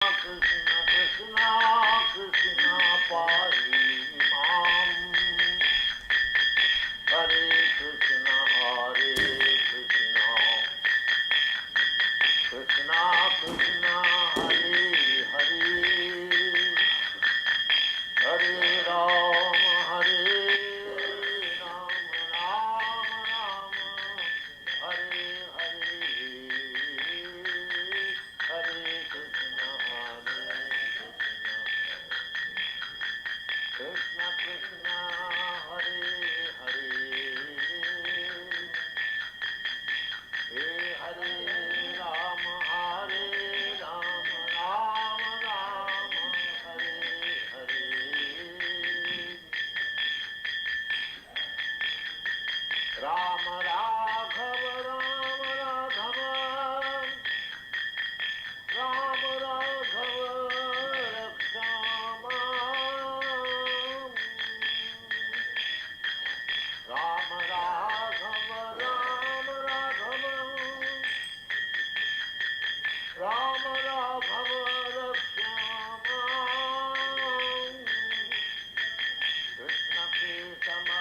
Krishna Krishna Krishna Pahi Mam Hare Krishna Krishna Krishna Hare Hare Hare Ram Ram Ram Hare Hare Hare Krishna Krishna Krishna Hare Hare Hare Ram Ram Ram Hare Hare Ram Raghav Ram Raghav Ram Raghav Rakshama Ram Raghav Ram Raghav Ram Raghav Rakshama Krishna Krishna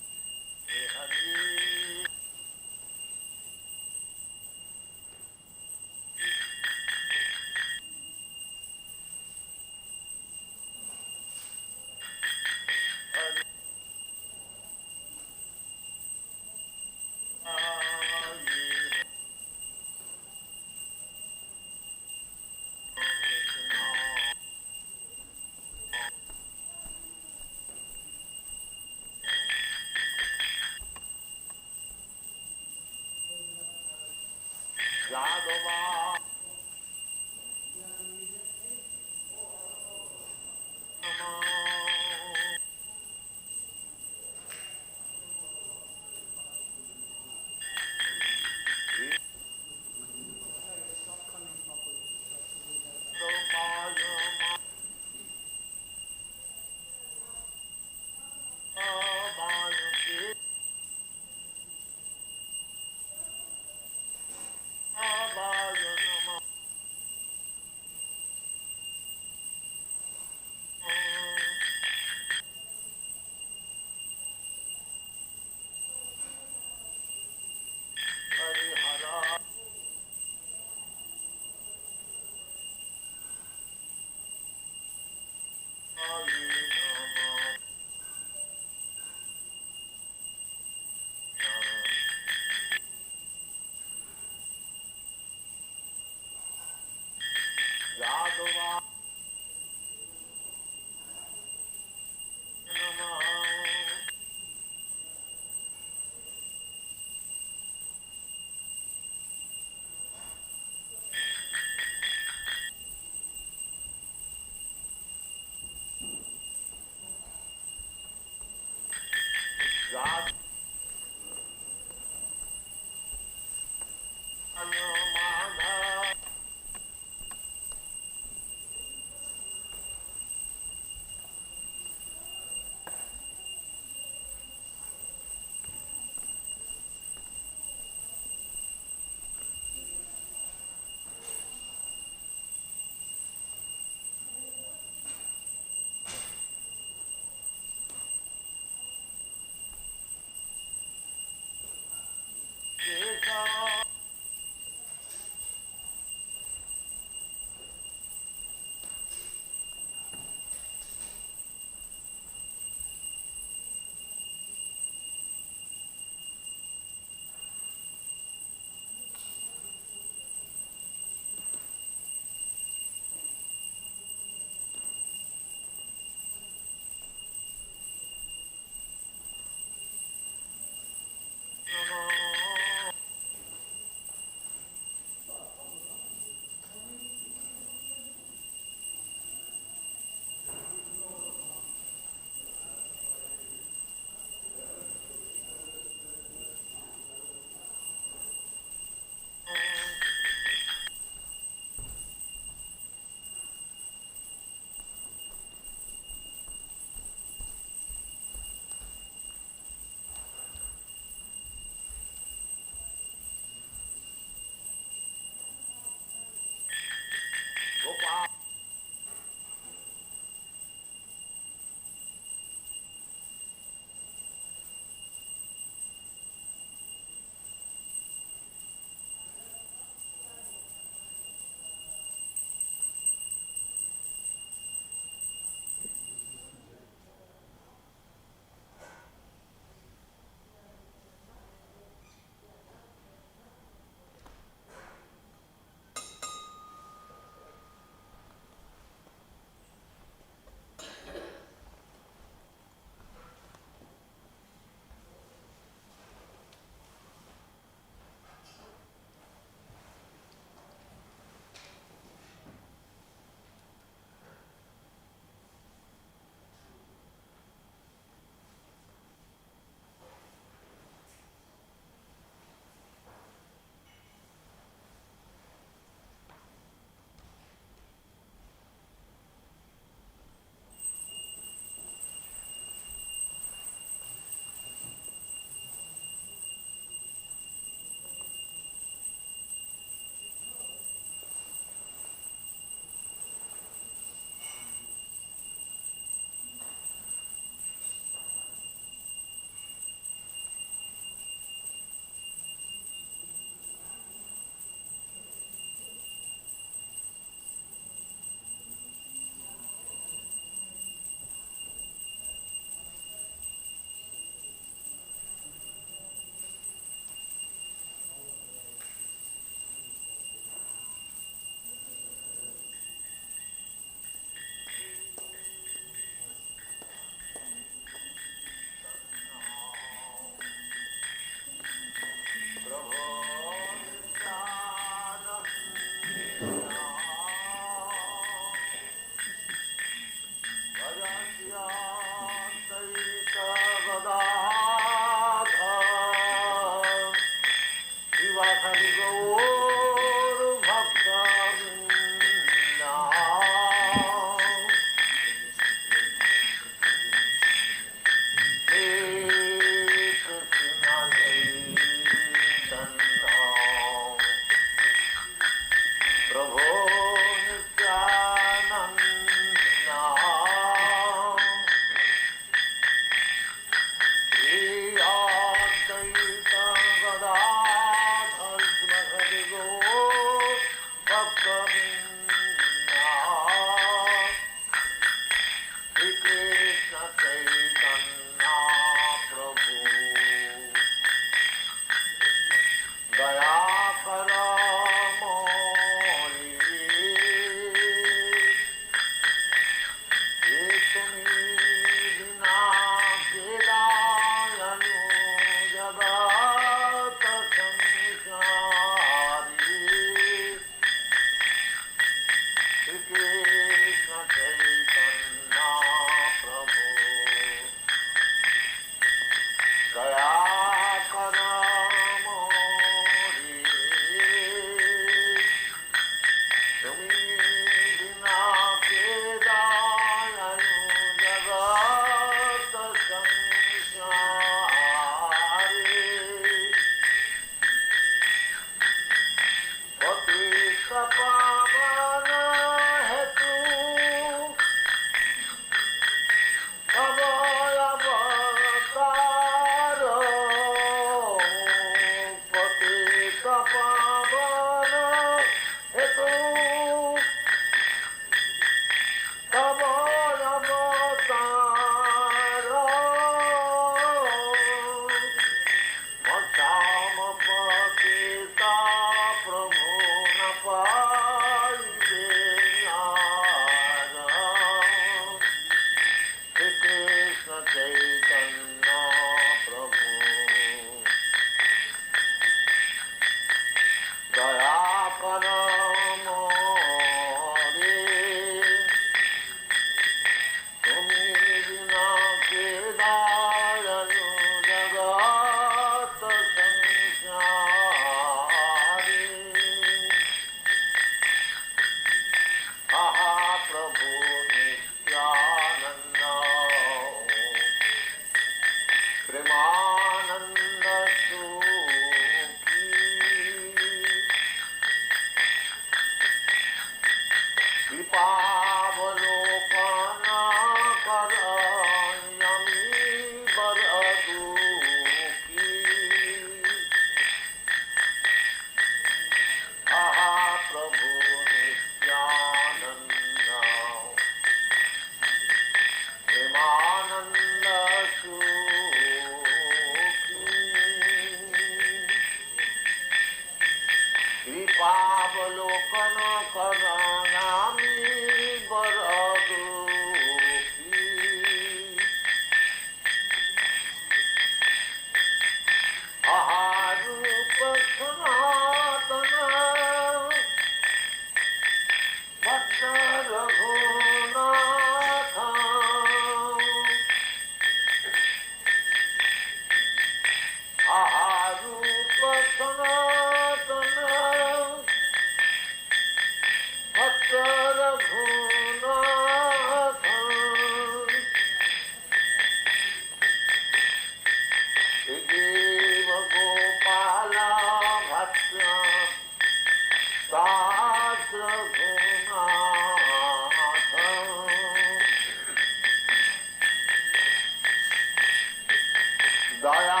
दया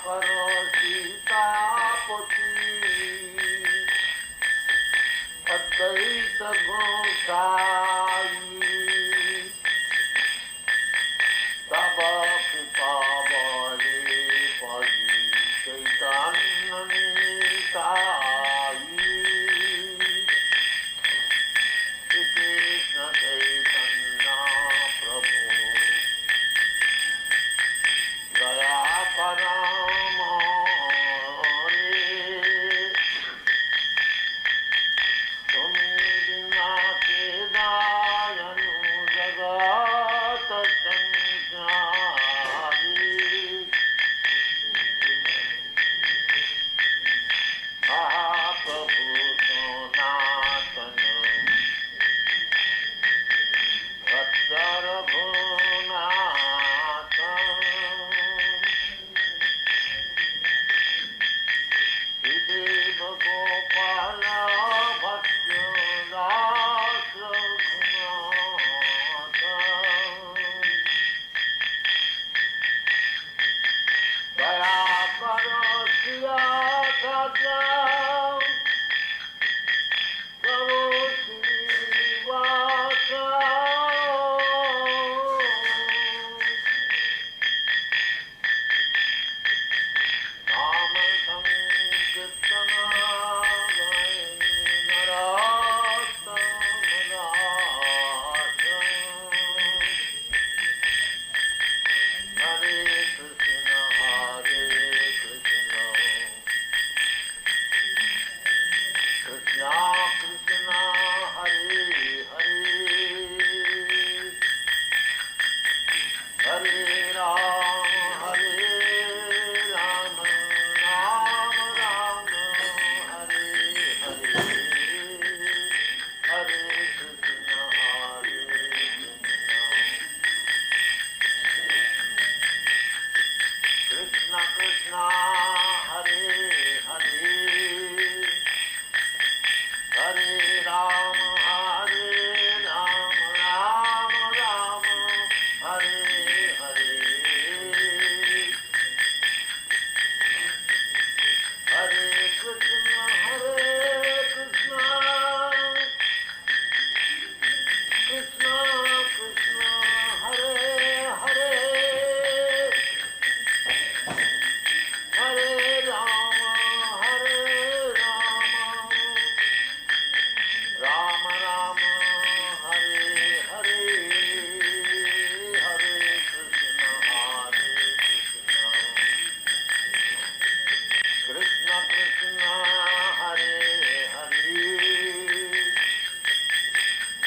करो सीतापति अद्वैत गोसाई तब कृपा बले परी चैतन्य निताई श्री कृष्ण चैतन्य प्रभु दया परमारे तुम्हें बिना के दायनु जगत संसारी महाप्रभु सनातन अक्षर भुवनाथं श्रीदेव गोपाल भक्तदास रघुनाथं दया करो सिया सजा करो श्रीनिवास नाम संकीर्तन हरे कृष्ण कृष्ण कृष्ण हरे हरे हरे राम राम राम हरे हरे हरे कृष्ण कृष्ण कृष्ण हरे हरे हरे राम राम राम हरे हरे हरे कृष्ण कृष्ण कृष्ण कृष्ण हरे हरे हरे राम राम राम हरे हरे हरे कृष्ण कृष्ण कृष्ण हरे हरे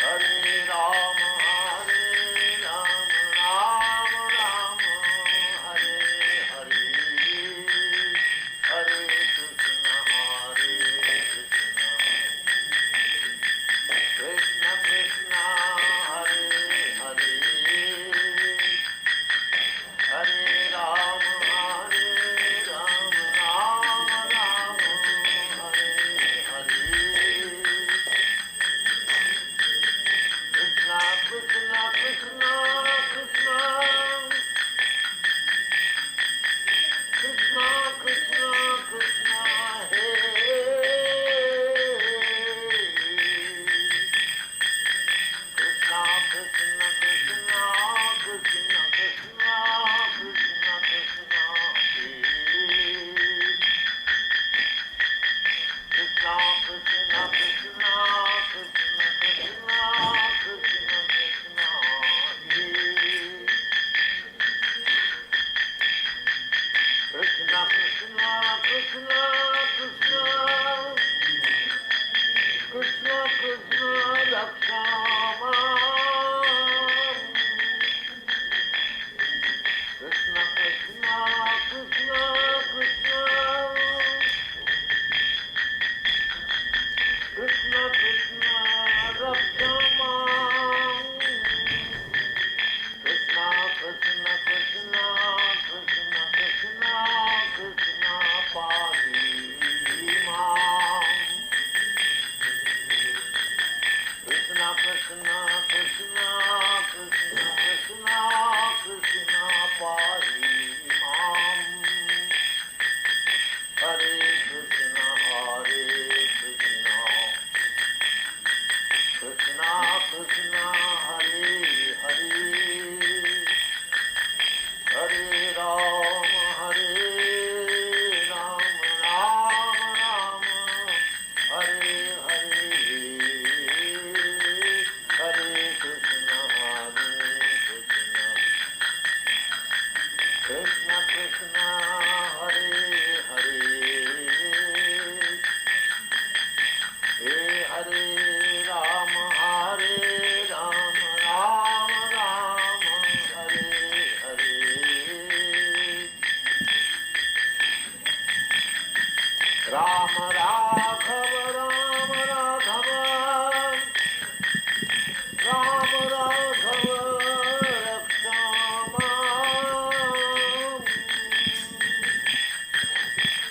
हरे राम राम राम हरे हरे हरे कृष्ण कृष्ण कृष्ण हरे हरे हरे राम राम राम हरे हरे कृष्ण कृष्ण कृष्ण कृष्ण कृष्ण कृष्ण कृष्ण हे कृष्ण कृष्ण कृष्ण कृष्ण कृष्ण कृष्ण कृष्ण हे कृष्ण कृष्ण कृष्ण कृष्ण कृष्ण कृष्ण कृष्ण हे Krishna, Hare Hare, Hare Ram, Hare Ram, Ram Ram, Hare Hare. Ram Raghav, Ram Raghav, Ram Raghav, Rakshama.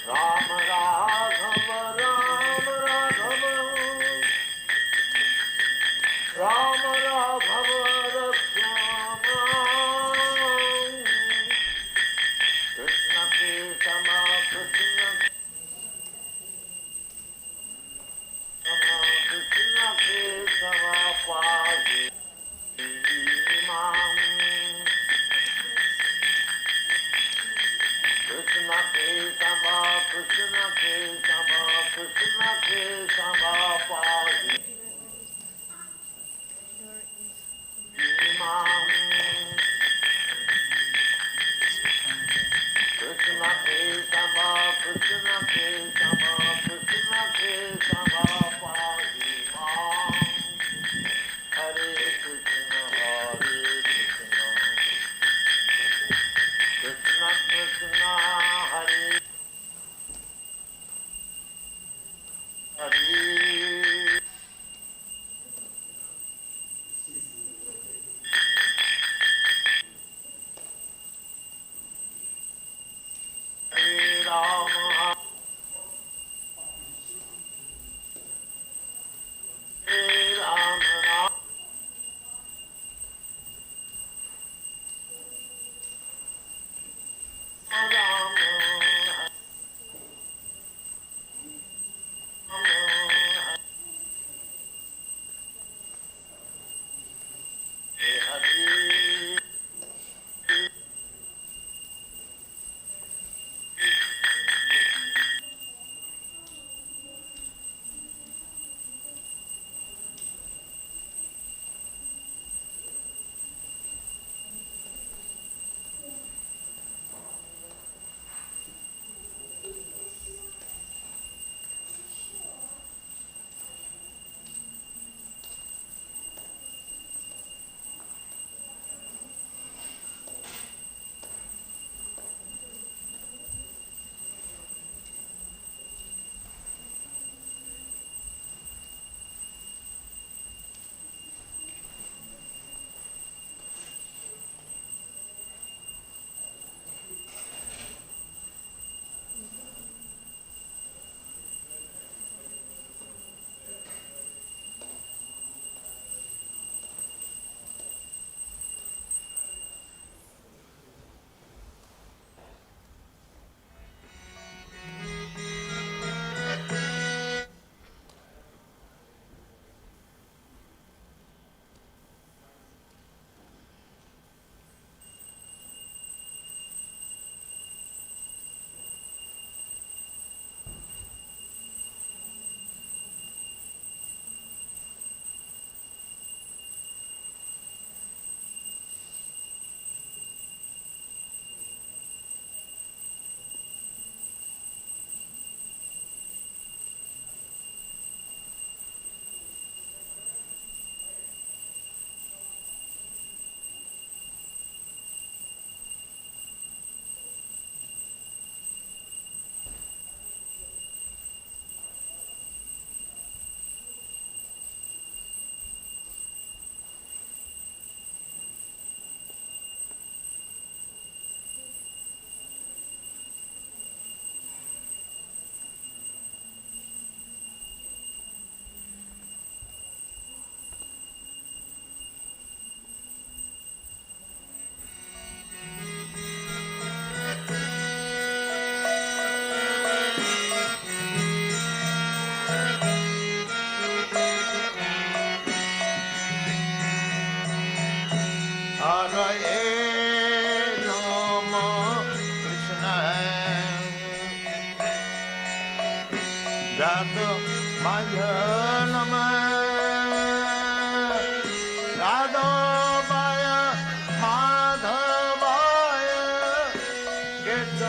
Ram Raghav, Ram Raghav, Ram Raghav, Rakshama. Krishna Krishna, Krishna Krishna Krishna, Padi Imam. Krishna Krishna, Krishna Krishna, Krishna Krishna, Padi Imam. Krishna Krishna, Krishna Krishna, Krishna Krishna, Padi Imam. Hare Krishna, Hare Krishna, Krishna Krishna, Hare Hare. Hare Rama, Hare Rama, Rama Rama, Hare Hare. Get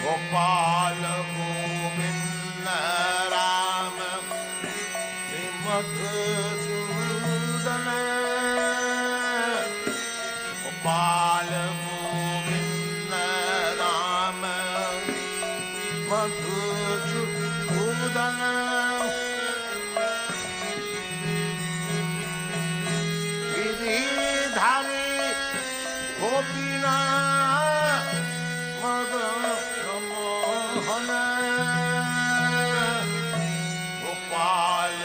Gopal Govinda Rama Madhusudana Gopal Govinda Rama Madhusudana Giridhari Gopina Madhusudana Gopal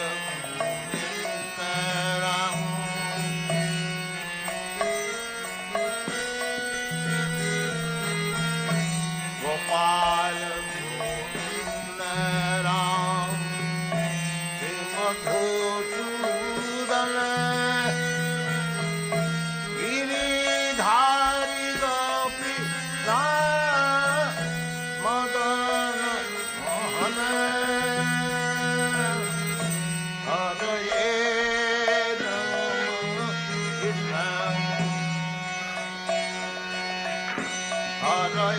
Gopal Govinda Ram Madhusudana Giridhari Gopina Madana Mohana Hare Rama Krishna Hare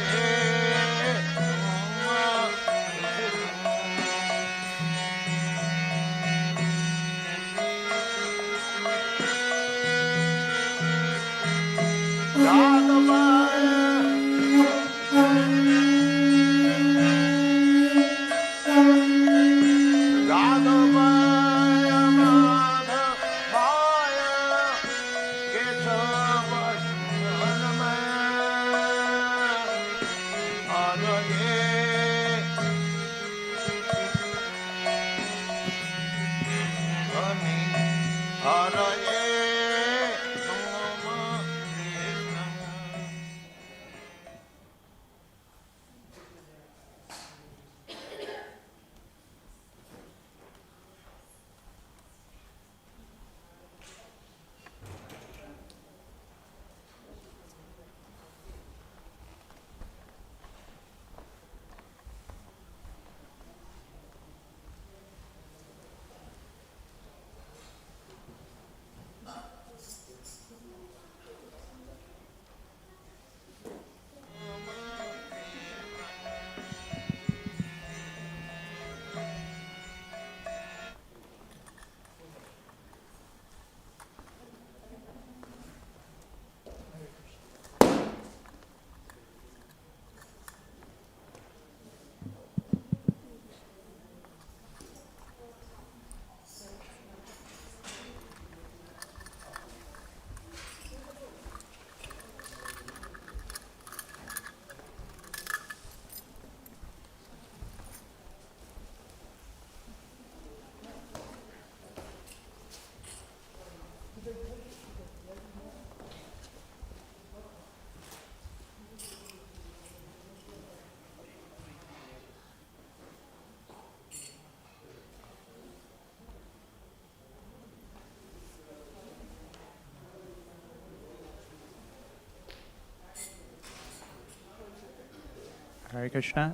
Hare Krishna.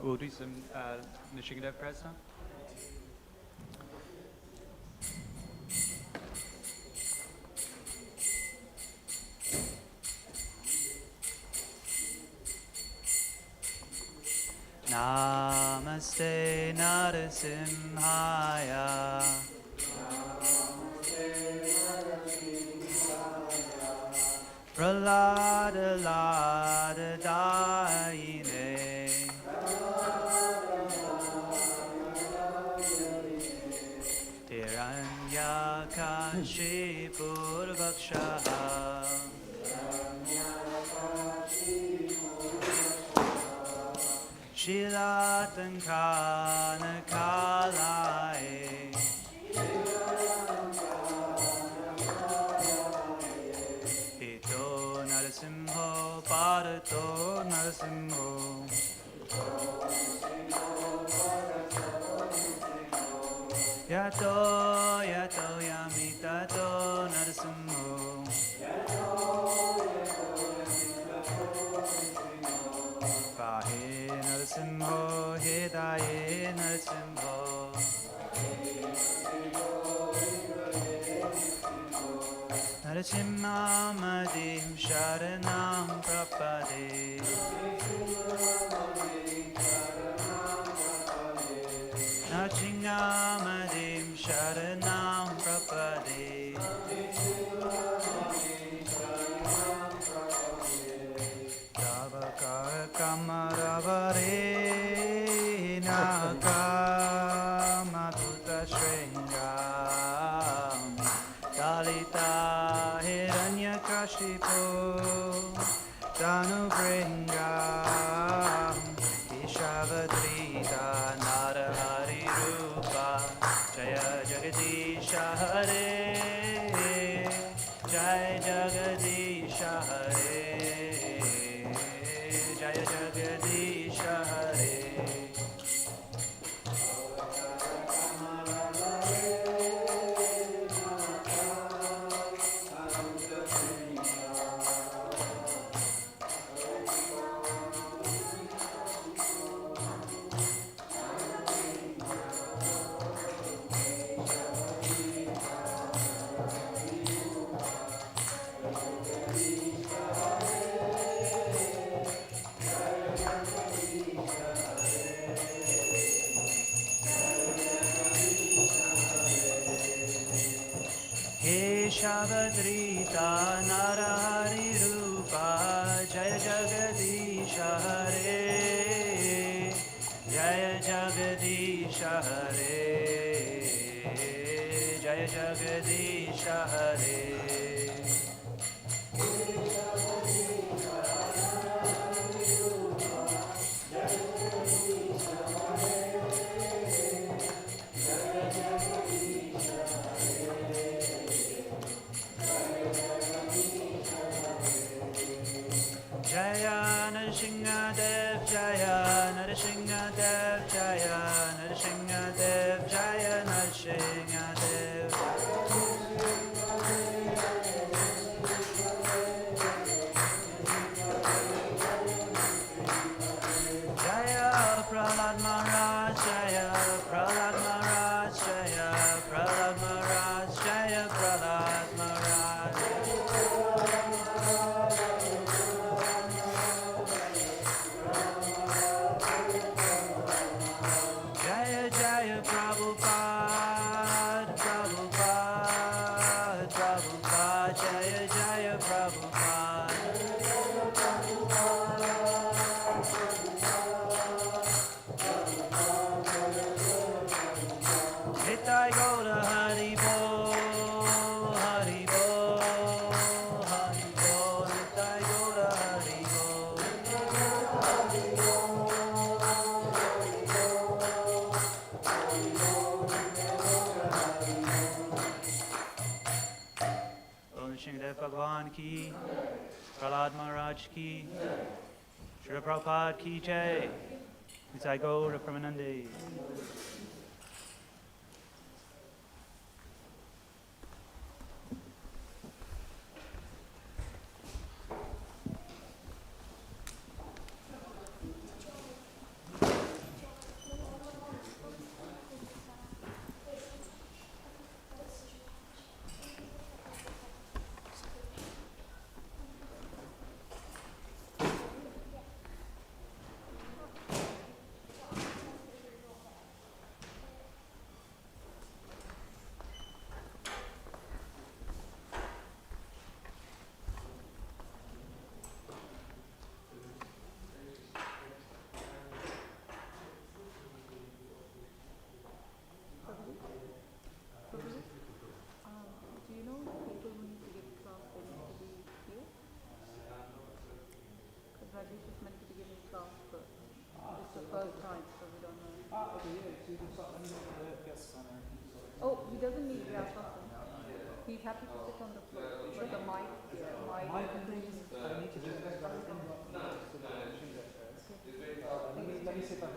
We'll do some Nishigata prayers now. Namaste Narasimhaya. Pralada Lada Daine. Shilatankana Kalae Hito Narasimho Parato Narasimho Yato Yato Yamitato Narasimho Pahe Narasimho Hidaye Narasimho Narasimhamadim Sharanam Prapade Narasimhamadim Sharanam Prapade Javakara Kamaravare Nakamatuta Shringam Dalita Hiranyakashipu Tanubringam Ishavadrita Narahari Rupa Jaya Jagadisha Hare Jai Jagadisha Hare Jaya Jagadisha Hare Shavadrita Narahari Rupa Jaya Jagadisha Hare Jaya Jagadisha Hare Jaya Jagadisha Hare Jaya Narsingadev Jaya Narsingadev Jaya Narsingadev Jaya Narsingadev Jaya Prahlad Maharaj Jaya Prahlad Maharaj Jaya Prahlad Maharaj Jaya Prahlad Maharaj Jaya Jaya Prabhupada Prabhupada Prabhupada Jaya Jaya Prabhupada Nitai Gaura Hari Bol Hari Bol Hari Bol Nitai Gaura Hari Bol Om Shingadev Bhagwan Ki Prahlad Maharaj Ki Srila Prabhupada Ki Jai Nitai Gaura Pramanande first time, so we don't know. Okay, yeah, so you can start and the guests on there. Oh, he doesn't need to have something. He's happy to sit on the floor, but the mic, My thing is, I need to check this guy in so that I should get first. Let me sit down.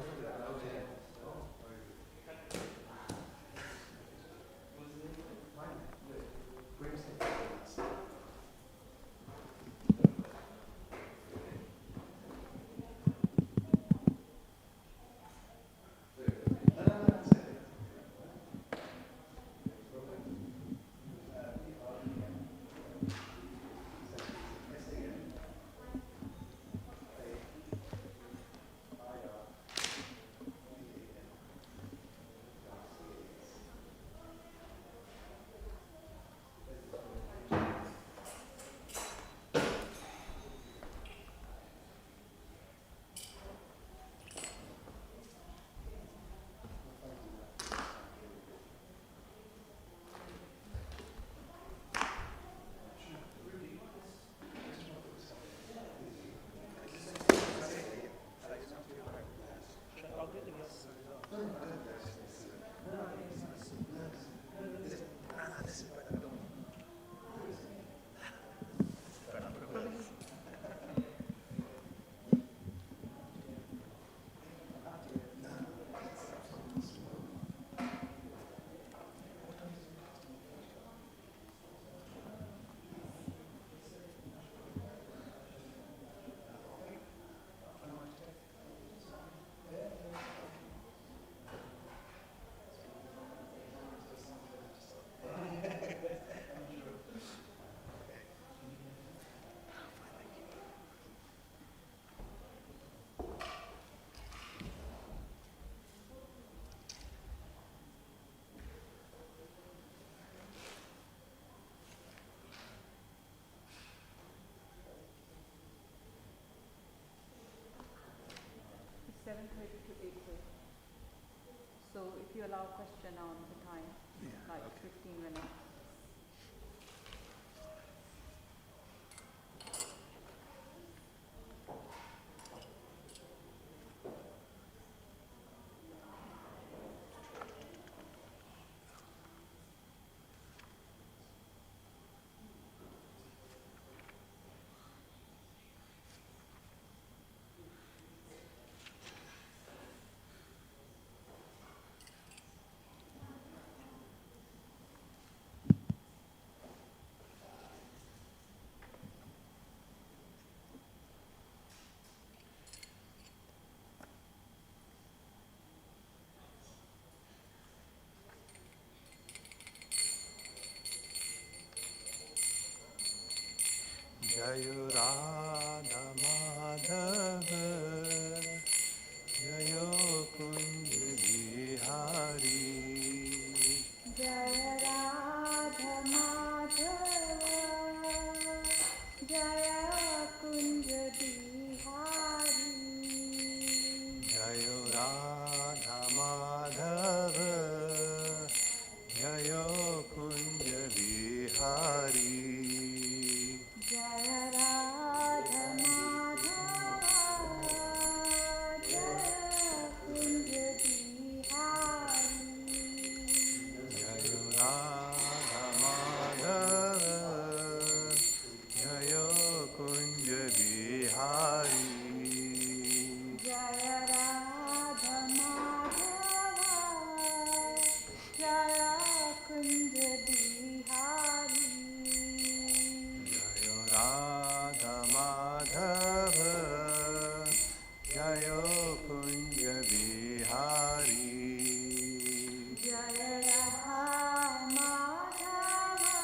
It's 7:30 to 8:30. So if you allow question on the time, like 15 minutes. Jayo Radha Madhava Jayo Kunj Bihari Jaya Radha Madhava Jaya Kunja Bihari Jayo Radha Madhava Jayo Kunj Bihari Jaya Radha Madhava Jaya Kunja Bihari Jayo Radha Madhava Jayo Kunj Bihari Jaya Radha Madhava Jaya Kunja Bihari Jayo Radha Madhava Jayo Kunj Bihari Jaya Radha Madhava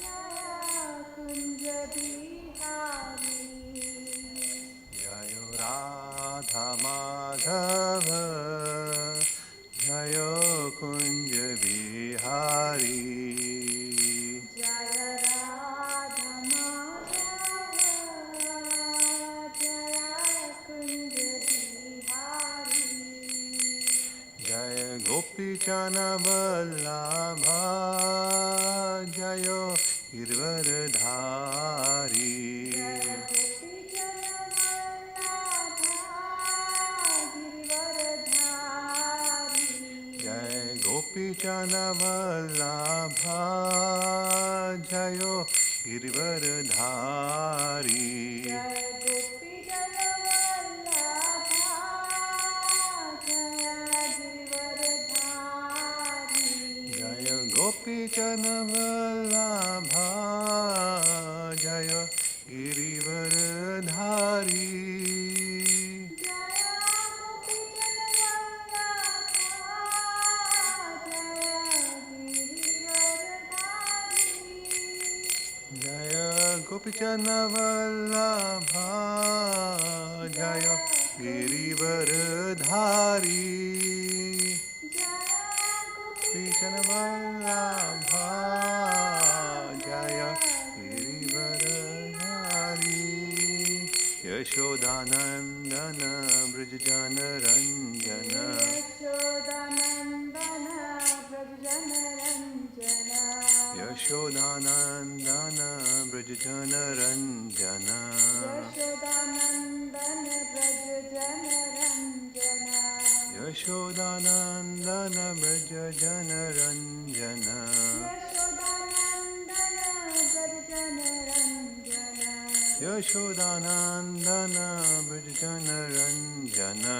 Jaya Kunja Bihari Jayo Radha Madhava Jayo Kunj Bihari Jaya Radha Madhava Jaya Kunja Bihari Jaya Gopi Chana Vallabha Jayo Girvardhari Jaya Gopi Jaya Vallabha Gopijana Vallabha Jayo Girivaradhari Jaya Gopijana Vallabha Jaya Jaya Gopijana Vallabha Jaya Girivaradhari Gopijana Vallabha Jaya Girivaradhari Yashodanandana Brajjana Ranjana Yashodanandana Brajjana Ranjana Yashodanandana Brajjana Ranjana Yashodanandana Brajjana Ranjana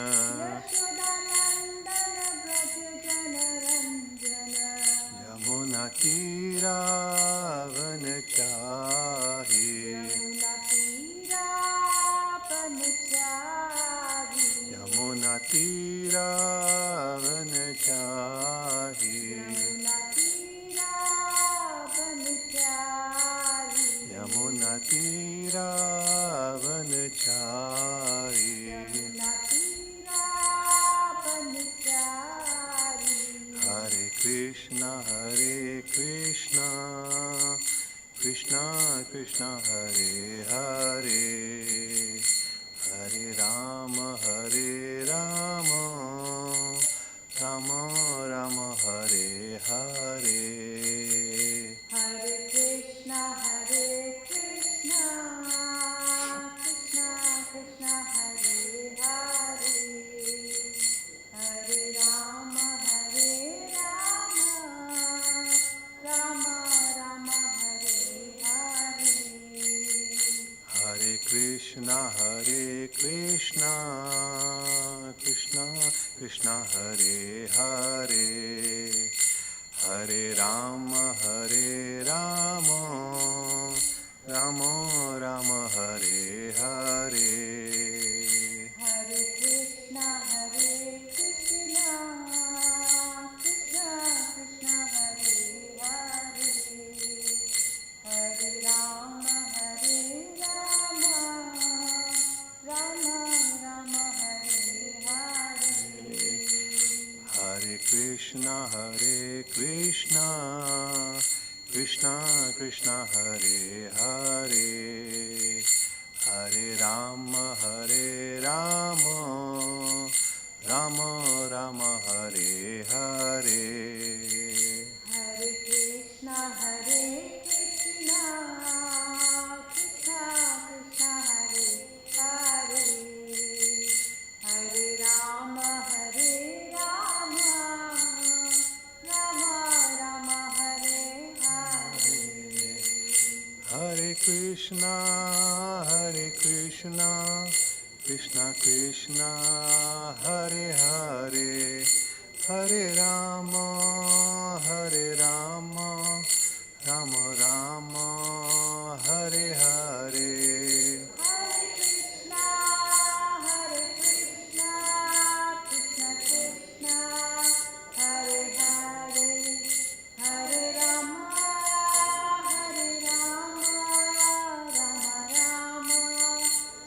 Yamunatira Vanachahi Yamunatira Vanachahi Yamunatira Vanachahi Hare Krishna Krishna Krishna Hare Hare Hare Rama Rama Rama Hare Hare Hare Krishna, Krishna Krishna, Hare Hare, Hare Rama, Rama Rama, Hare Hare. Hare Krishna, Krishna Krishna, Hare Hare Hare Rama, Rama Rama, Hare Hare Hare Krishna, Krishna Krishna, Hare Hare, Hare Rama, Rama Hare Hare. Hare Krishna, Krishna Krishna, Hare Hare Hare Rama, Rama Rama, Hare Hare Hare Krishna, Krishna Krishna, Hare Hare, Hare Rama, Rama Hare Hare. Hare Krishna, Krishna Krishna, Hare Hare Hare Rama, Rama Rama, Hare Hare Hare Krishna, Krishna Krishna, Hare Hare, Hare Rama,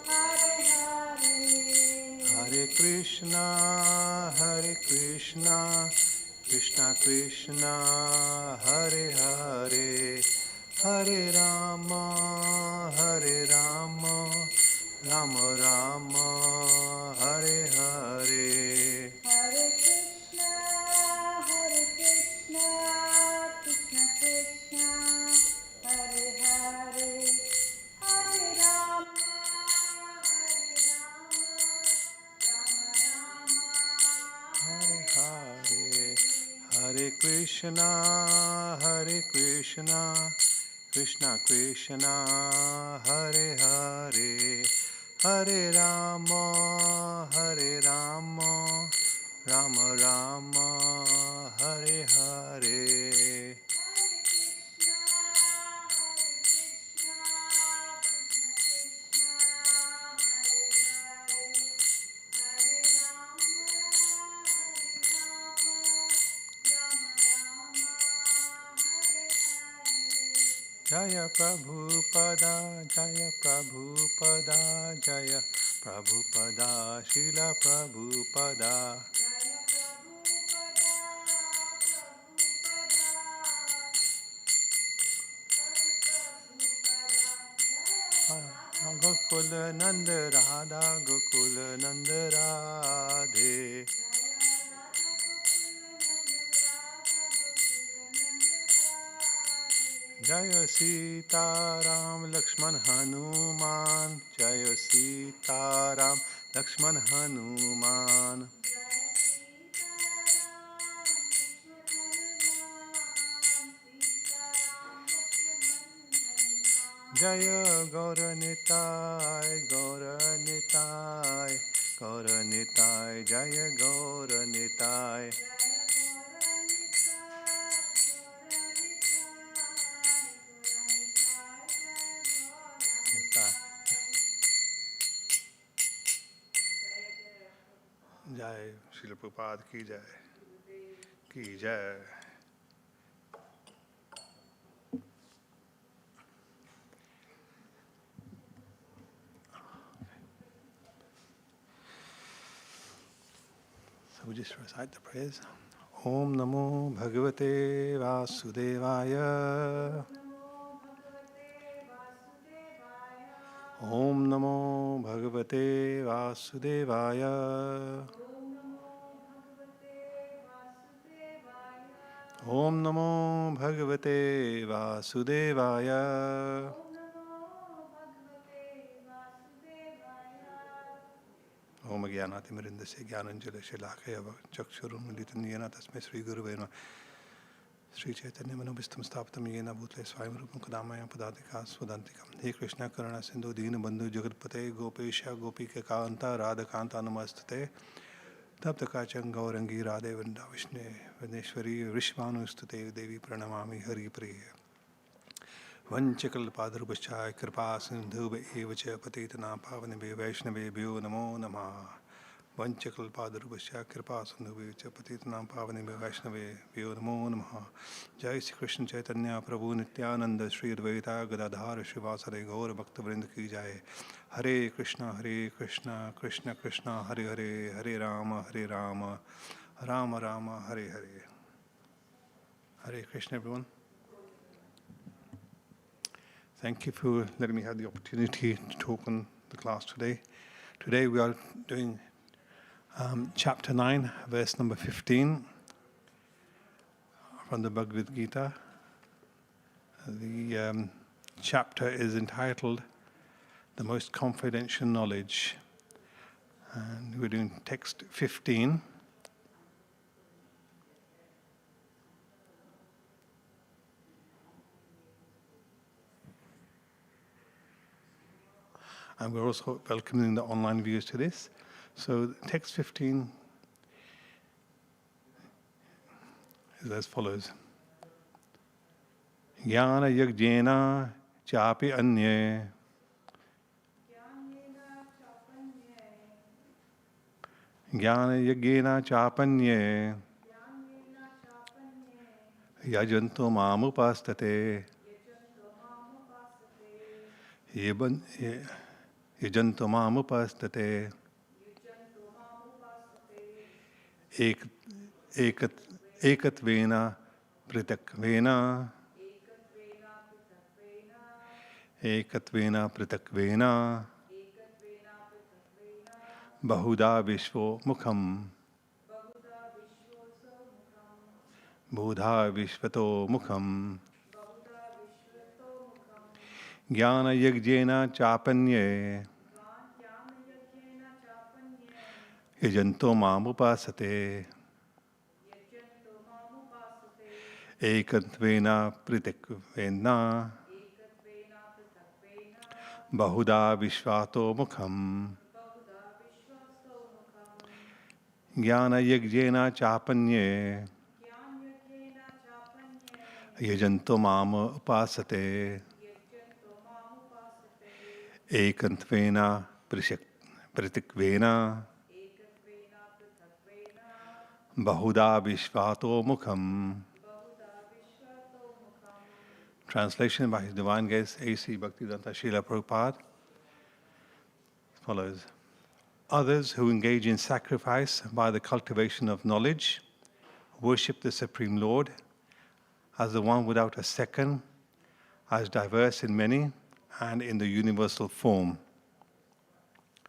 Rama Rama, Hare Hare. Hare Krishna, Krishna Krishna, Hare Hare Hare Rama, Rama Rama, Hare Hare Hare Krishna, Krishna Krishna, Hare Hare, Hare Rama, Rama Rama, Hare Hare Hare Krishna, Hare Krishna, Krishna Krishna, Hare Hare, Hare Rama, Hare Rama, Rama Rama, Hare Hare. Jaya Prabhupada, Jaya Prabhupada, Jaya Prabhupada, Srila Prabhupada. Gokul Nanda Radha, Gokul Nanda Radhe. Jaya Sita Ram Lakshman Hanuman, Jaya Sita Ram Lakshman Hanuman. Jaya Gaura Nitai, Gaura Nitai, Gaura Nitai, Jaya Gaura Nitai. जय श्रील प्रभुपाद की जय की जय. So we just recite the prayers. Om Namo Bhagavate Vasudevaya. Om Namo Bhagavate Vasudevaya. Om Namo Bhagavate Vasudevaya. Om Gyanati Mirindasya Gyananjala Shalakaya Chakshurunmilitam Yena Tasmai Sri Gurave Namaha. Sri Chaitanya Manobhistam Sthapitam Yena Bhutale Swayam Rupam Kadamaya Padadika Swadantikam. He Krishna Karuna Sindhu Deen Bandhu Jagatpate Gopesha Gopika Kanta Radha Kanta Namastate Taptakacham Gaurangi Radhe Vrinda Vishne Vineshwari Rishmanustate Devi Pranamami Hari Priya. Vanchakal Padarupachaya Kripa Sindhu Evacha Patitana Pavanabe Vaishnave Bhyo Namo Namaha. Vanchakal Padarupachaya Kripa Sindhu Evacha Patitana Pavanabe Vaishnave Bhyo Namo Namaha. Jai Sri Krishna Chaitanya Prabhu Nityananda Sri Advaita Gadadhara Srivasade Gaur Bhaktivinoda Ki Jai. Hare Krishna Krishna Krishna Hare Hare Hare Rama Rama Rama Hare Hare. Hare Krishna everyone. Thank you for letting me have the opportunity to talk on the class today. Today we are doing chapter 9, verse number 15 from the Bhagavad Gita. The chapter is entitled The Most Confidential Knowledge. And we're doing text 15. And we're also welcoming the online viewers to this. So text 15 is as follows. Jnana yajnena chapi anye. Jnana yajnena chapanye. Yajanto mamupastate. Yajanto mamupastate. Ekatvena pritakvena. Ekatvena pritakvena. Bahuda vishvo mukham. Bodha vishvato mukham. Jnana yajnena chapanye. Yajanto mamupasate. Ekantvena pritikvena Bahuda Vishvato Mukham Jnana Yagjena Chapanye Yajanto Mama Upasate Ekantvena Pritikvena Bahuda Vishvato Mukham. Translation by His Divine Grace A.C. Bhaktivedanta Srila Prabhupada follows. Others who engage in sacrifice by the cultivation of knowledge worship the Supreme Lord as the one without a second, as diverse in many and in the universal form.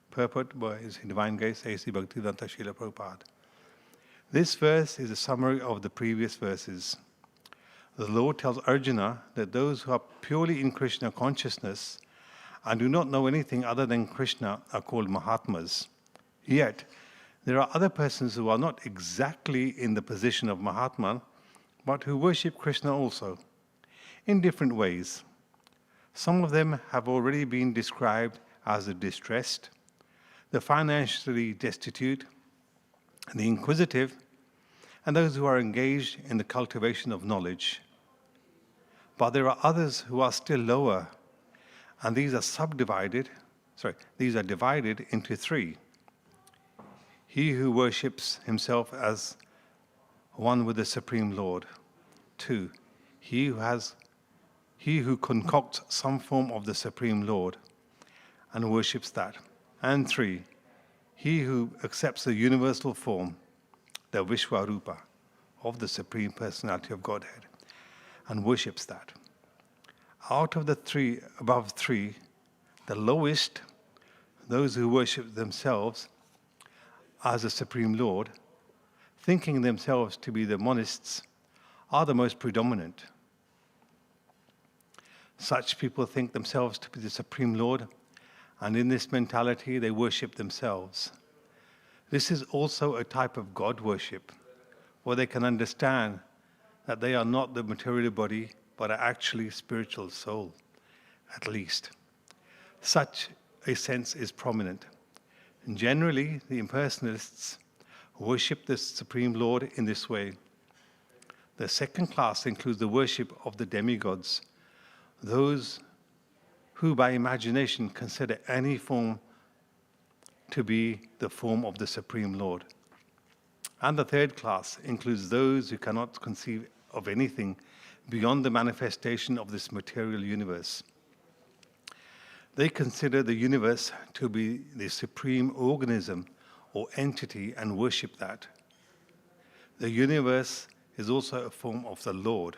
Purport by His Divine Grace A.C. Bhaktivedanta Srila Prabhupada. This verse is a summary of the previous verses. The Lord tells Arjuna that those who are purely in Krishna consciousness and do not know anything other than Krishna are called Mahatmas. Yet, there are other persons who are not exactly in the position of Mahatma, but who worship Krishna also, in different ways. Some of them have already been described as the distressed, the financially destitute, the inquisitive, and those who are engaged in the cultivation of knowledge. But there are others who are still lower, and these are divided into three. He who worships himself as one with the Supreme Lord. 2. He who concocts some form of the Supreme Lord and worships that. And 3. He who accepts the universal form, the Vishwarupa, of the Supreme Personality of Godhead, and worships that. Out of the above three, the lowest, those who worship themselves as the Supreme Lord, thinking themselves to be the monists, are the most predominant. Such people think themselves to be the Supreme Lord, and in this mentality they worship themselves. This is also a type of God worship, where they can understand that they are not the material body, but are actually spiritual soul, at least. Such a sense is prominent. And generally, the impersonalists worship the Supreme Lord in this way. The second class includes the worship of the demigods, those who by imagination consider any form to be the form of the Supreme Lord. And the third class includes those who cannot conceive of anything beyond the manifestation of this material universe. They consider the universe to be the supreme organism or entity and worship that. The universe is also a form of the Lord.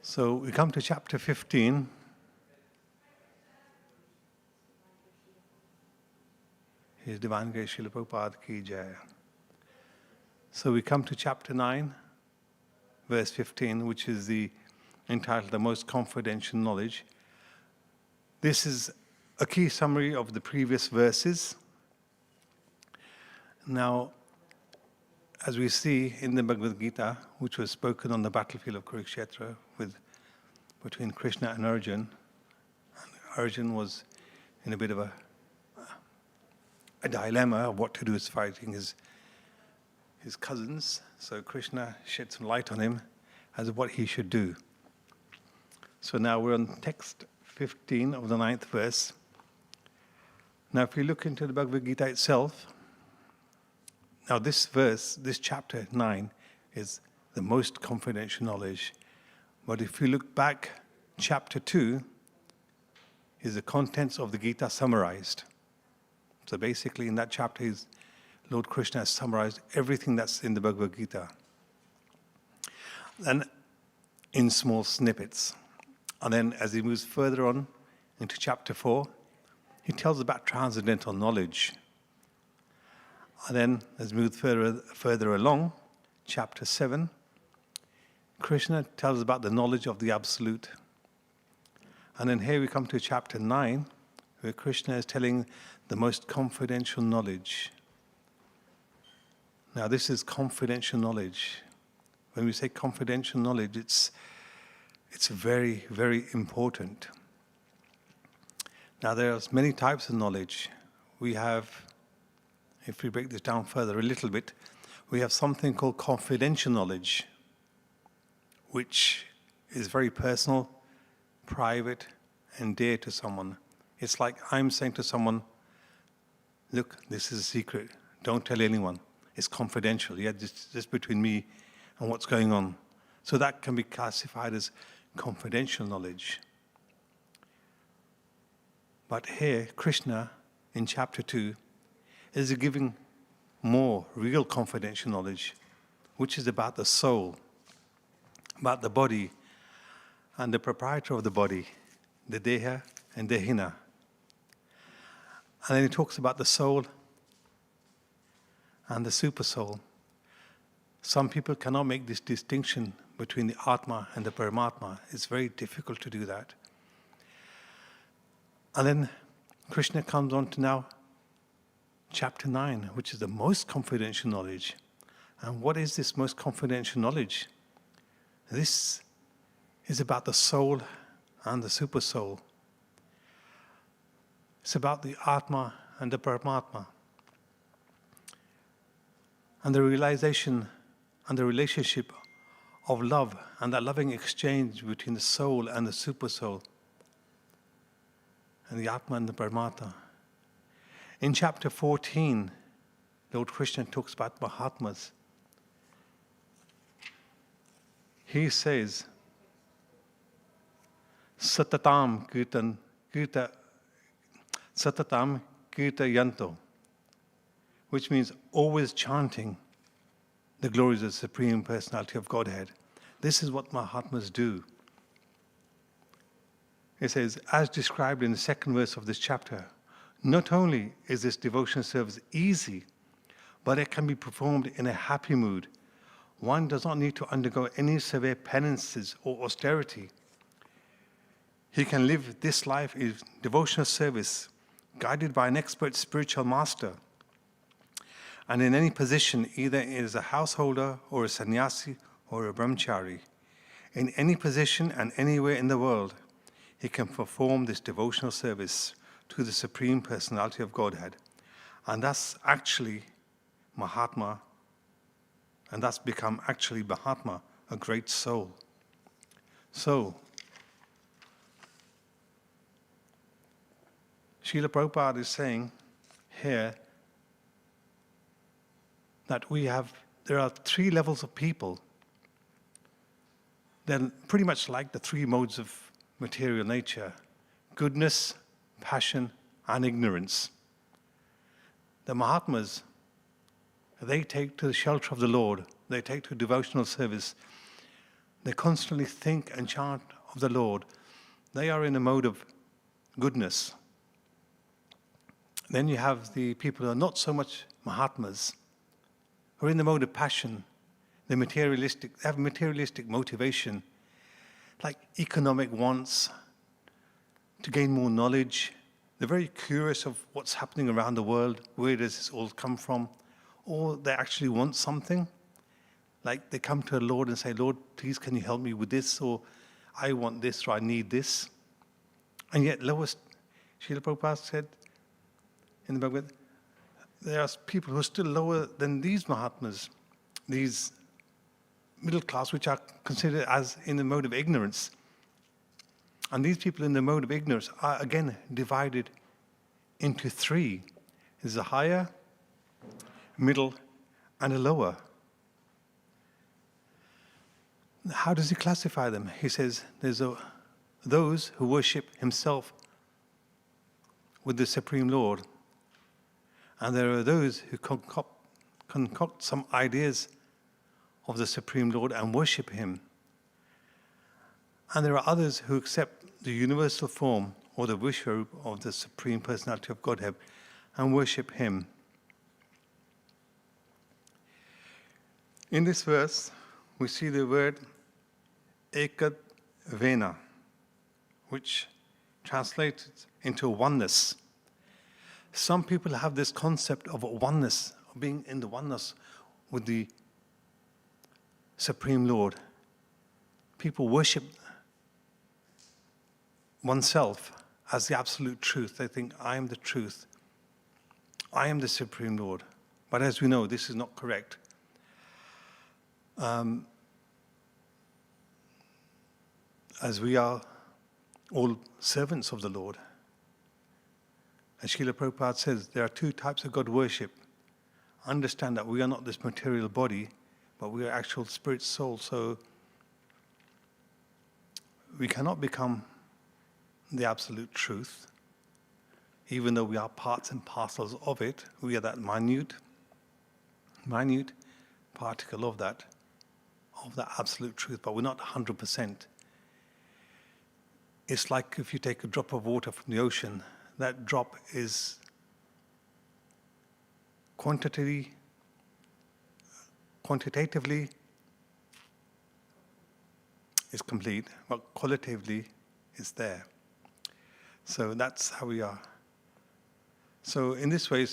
So we come to chapter 15. His Divine Grace Srila Prabhupada Ki Jai. So we come to chapter 9, verse 15, which is entitled The Most Confidential Knowledge. This is a key summary of the previous verses. Now, as we see in the Bhagavad Gita, which was spoken on the battlefield of Kurukshetra between Krishna and Arjuna was in a bit of a dilemma of what to do with fighting his cousins. So Krishna shed some light on him as to what he should do. So now we're on text 15 of the 9th verse. Now if we look into the Bhagavad Gita itself, now this verse, this chapter 9, is the most confidential knowledge. But if you look back, chapter 2 is the contents of the Gita summarized. So basically in that chapter, Lord Krishna has summarized everything that's in the Bhagavad Gita. And in small snippets. And then as he moves further on into chapter 4, he tells about transcendental knowledge. And then as we move further along, chapter 7, Krishna tells about the knowledge of the Absolute. And then here we come to chapter 9, where Krishna is telling the most confidential knowledge. Now this is confidential knowledge. When we say confidential knowledge, it's very, very important. Now there's many types of knowledge. We have, if we break this down further a little bit, we have something called confidential knowledge, which is very personal, private, and dear to someone. It's like I'm saying to someone, look, this is a secret, don't tell anyone. It's confidential, yeah, just between me and what's going on. So that can be classified as confidential knowledge. But here, Krishna, in chapter 2, is giving more real confidential knowledge, which is about the soul, about the body, and the proprietor of the body, the Deha and Dehina. And then he talks about the soul and the super soul. Some people cannot make this distinction between the Atma and the Paramatma. It's very difficult to do that. And then Krishna comes on to now chapter 9, which is the most confidential knowledge. And what is this most confidential knowledge? This is about the soul and the super soul. It's about the Atma and the Paramatma. And the realization and the relationship of love and that loving exchange between the soul and the super soul, and the Atma and the Paramatma. In chapter 14, Lord Krishna talks about Mahatmas. He says, Satatam Kirta Yanto, which means always chanting the glories of the Supreme Personality of Godhead. This is what Mahatmas do. It says, as described in the second verse of this chapter, not only is this devotional service easy, but it can be performed in a happy mood. One does not need to undergo any severe penances or austerity. He can live this life in devotional service, guided by an expert spiritual master, and in any position, either as a householder or a sannyasi or a brahmachari. In any position and anywhere in the world, he can perform this devotional service to the Supreme Personality of Godhead. And that's actually Mahatma, and that's become actually Mahatma, a great soul. So, Srila Prabhupada is saying here that there are 3 levels of people. They're pretty much like the 3 modes of material nature: goodness, passion, and ignorance. The Mahatmas, they take to the shelter of the Lord, they take to devotional service, they constantly think and chant of the Lord. They are in a mode of goodness. Then you have the people who are not so much Mahatmas, who are in the mode of passion. They have materialistic motivation, like economic wants, to gain more knowledge. They're very curious of what's happening around the world, where does this all come from, or they actually want something. Like they come to the Lord and say, Lord, please can you help me with this, or I want this, or I need this. And yet lowest, Srila Prabhupada said in the Bhagavad, there are people who are still lower than these Mahatmas, these middle class, which are considered as in the mode of ignorance. And these people in the mode of ignorance are again divided into 3. There's a higher, middle, and a lower. How does he classify them? He says there's those who worship himself with the Supreme Lord, and there are those who concoct some ideas of the Supreme Lord and worship him. And there are others who accept the universal form or the Vishwarup of the Supreme Personality of Godhead and worship him. In this verse, we see the word Ekad Vena, which translates into oneness. Some people have this concept of oneness, of being in the oneness with the Supreme Lord. People worship oneself as the absolute truth. They think, I am the truth. I am the Supreme Lord. But as we know, this is not correct. As we are all servants of the Lord. As Srila Prabhupada says, there are two types of God worship. Understand that we are not this material body, but we are actual spirit soul. So we cannot become the absolute truth, even though we are parts and parcels of it. We are that minute particle of that absolute truth, but we're not 100%. It's like if you take a drop of water from the ocean, that drop is quantitatively is complete, but qualitatively is there. So that's how we are. So in this way,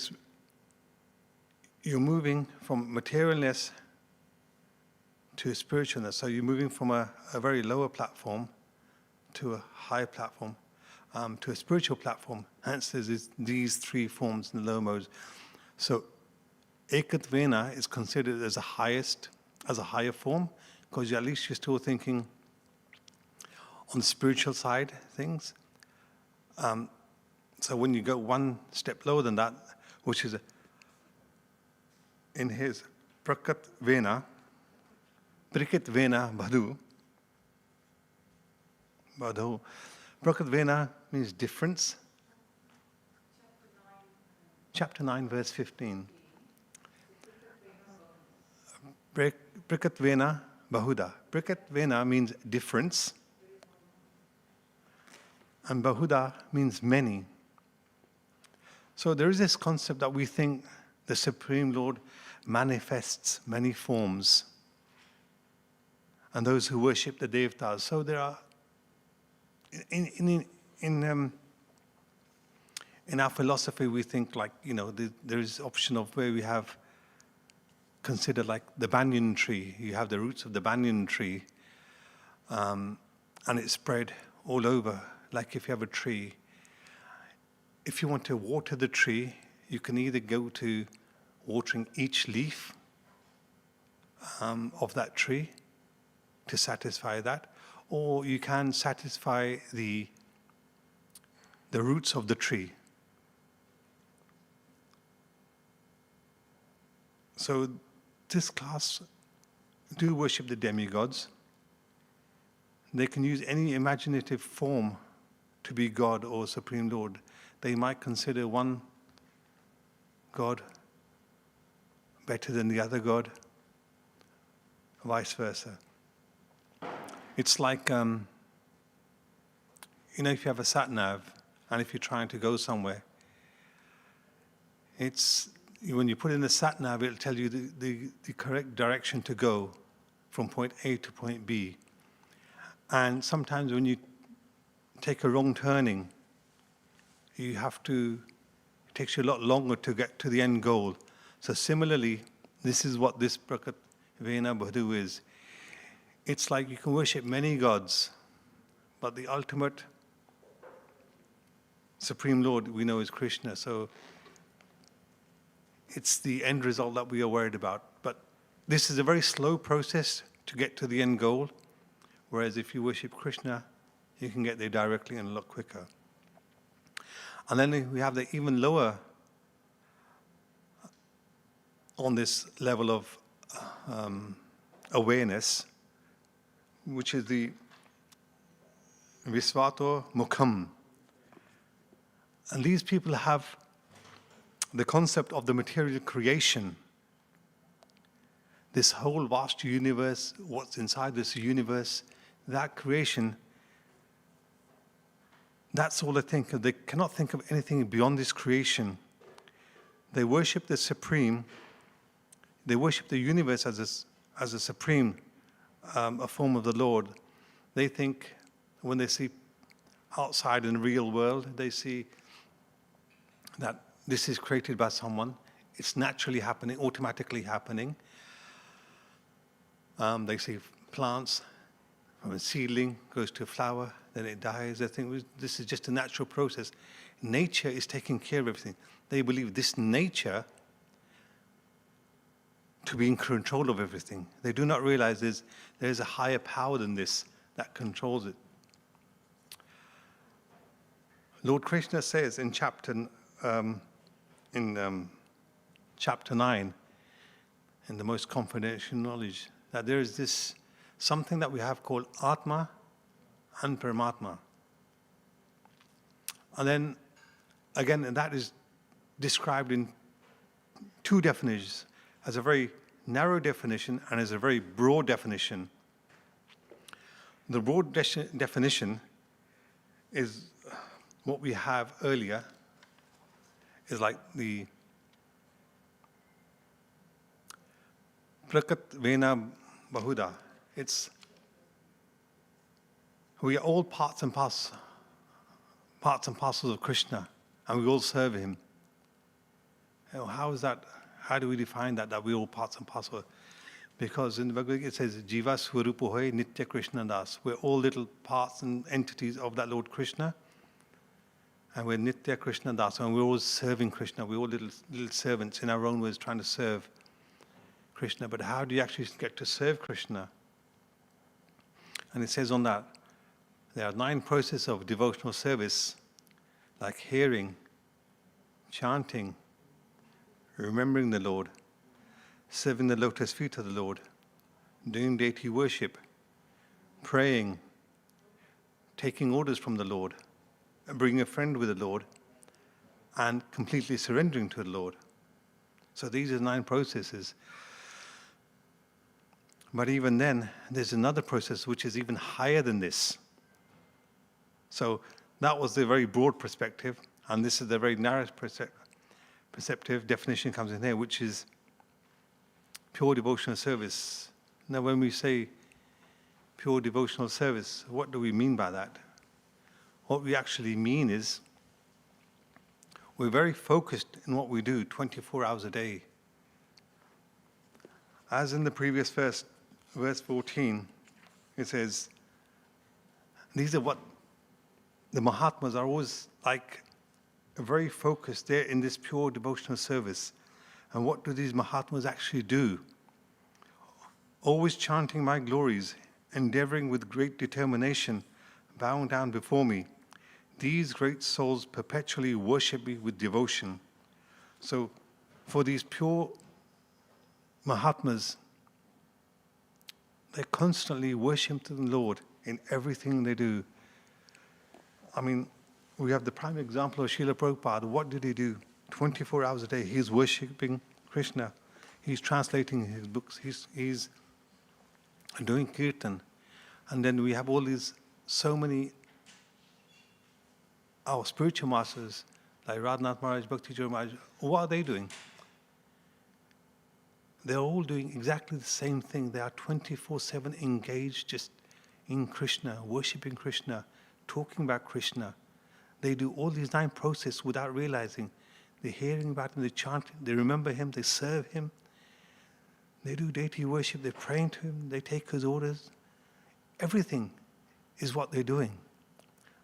you're moving from materialness to spiritualness. So you're moving from a very lower platform to a higher platform, to a spiritual platform. Hence, there's these three forms in the lower modes. So Ekatvena is considered as a higher form, because at least you're still thinking on the spiritual side things. So when you go one step lower than that, which is in his Prakatvena Badhu. Prakatvena means difference. Chapter 9, verse 15. Prakatvena Bahuda. Prakatvena means difference. And Bahuda means many. So there is this concept that we think the Supreme Lord manifests many forms. And those who worship the Devatas. So there are, in our philosophy, we think like, there is option of where we have considered like the banyan tree. You have the roots of the banyan tree, and it's spread all over. Like if you have a tree, if you want to water the tree, you can either go to watering each leaf of that tree to satisfy that, or you can satisfy the roots of the tree. So this class do worship the demigods. They can use any imaginative form to be God or Supreme Lord. They might consider one God better than the other God, vice versa. It's like, if you have a sat-nav, and if you're trying to go somewhere, when you put in the sat-nav, it'll tell you the correct direction to go from point A to point B. And sometimes when you take a wrong turning, it takes you a lot longer to get to the end goal. So similarly, this is what this Prakatvena Badhu is. It's like you can worship many gods, but the ultimate Supreme Lord we know is Krishna. So it's the end result that we are worried about. But this is a very slow process to get to the end goal, whereas if you worship Krishna, you can get there directly and a lot quicker. And then we have the even lower on this level of awareness, which is the Visvato Mukham. And these people have the concept of the material creation. This whole vast universe, what's inside this universe, that creation, that's all they think of. They cannot think of anything beyond this creation. They worship the Supreme. They worship the universe as a supreme, a form of the Lord. They think when they see outside in the real world, they see that this is created by someone. It's naturally happening, automatically happening. They see plants from a seedling goes to a flower, then it dies. They think this is just a natural process. Nature is taking care of everything. They believe this nature to be in control of everything. They do not realize there's a higher power than this that controls it. Lord Krishna says in chapter 9, in the most confidential knowledge, that there is this something that we have called Atma and Paramatma. And then, again, that is described in two definitions, as a very narrow definition and as a very broad definition. The broad definition is what we have earlier, is like the Prakat Vena Bahuda. It's we are all parts and parcels of Krishna, and we all serve Him. How is that? How do we define that we all parts and parcels? Because in the Bhagavad Gita it says, Jiva Swarupo Hoy Nitya Krishna Das. We're all little parts and entities of that Lord Krishna. And we're Nitya Krishna Das, and we're all serving Krishna. We're all little servants in our own ways trying to serve Krishna. But how do you actually get to serve Krishna? And it says on that, there are 9 processes of devotional service, like hearing, chanting, remembering the Lord, serving the lotus feet of the Lord, doing deity worship, praying, taking orders from the Lord, bringing a friend with the Lord, and completely surrendering to the Lord. So these are 9 processes. But even then, there's another process which is even higher than this. So that was the very broad perspective, and this is the very narrow perceptive definition comes in here, which is pure devotional service. Now, when we say pure devotional service, what do we mean by that? What we actually mean is we're very focused in what we do 24 hours a day. As in the previous verse 14, it says, these are what the Mahatmas are always like, very focused there in this pure devotional service. And what do these Mahatmas actually do? Always chanting my glories, endeavoring with great determination, bowing down before me. These great souls perpetually worship me with devotion. So for these pure Mahatmas, they constantly worship the Lord in everything they do. I mean, we have the prime example of Srila Prabhupada. What did he do? 24 hours a day, he's worshipping Krishna. He's translating his books. He's doing kirtan. And then we have all these, so many, our spiritual masters, like Radhanath Maharaj, Bhaktivedanta Maharaj, what are they doing? They're all doing exactly the same thing. They are 24/7 engaged just in Krishna, worshipping Krishna, talking about Krishna. They do all these 9 processes without realizing. They're hearing about him, they chant, they remember him, they serve him. They do deity worship, they're praying to him, they take his orders. Everything is what they're doing.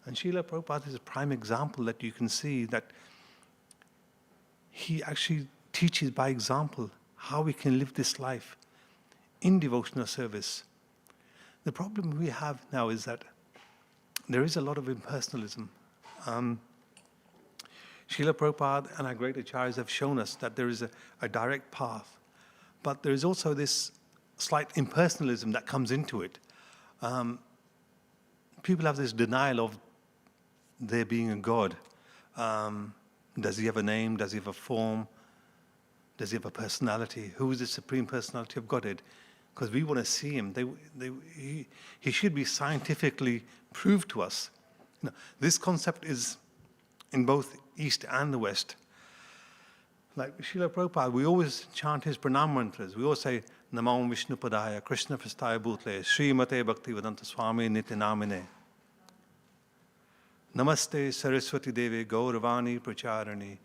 And Srila Prabhupada is a prime example that you can see that he actually teaches by example how we can live this life in devotional service. The problem we have now is that there is a lot of impersonalism. Srila Prabhupada and our great acharyas have shown us that there is a direct path, but there is also this slight impersonalism that comes into it. People have this denial of there being a God. Does he have a name? Does he have a form? Does he have a personality? Who is the supreme personality of Godhead? Because we want to see him. He should be scientifically proved to us. You know, this concept is in both East and the West. Like Srila Prabhupada, we always chant his pranam mantras. We always say, Namo Vishnu Padaya, Krishna Prastaya Bhutle, Srimate Bhaktivedanta Swami Nityanamine. Namaste Saraswati Devi Gauravani Pracharani,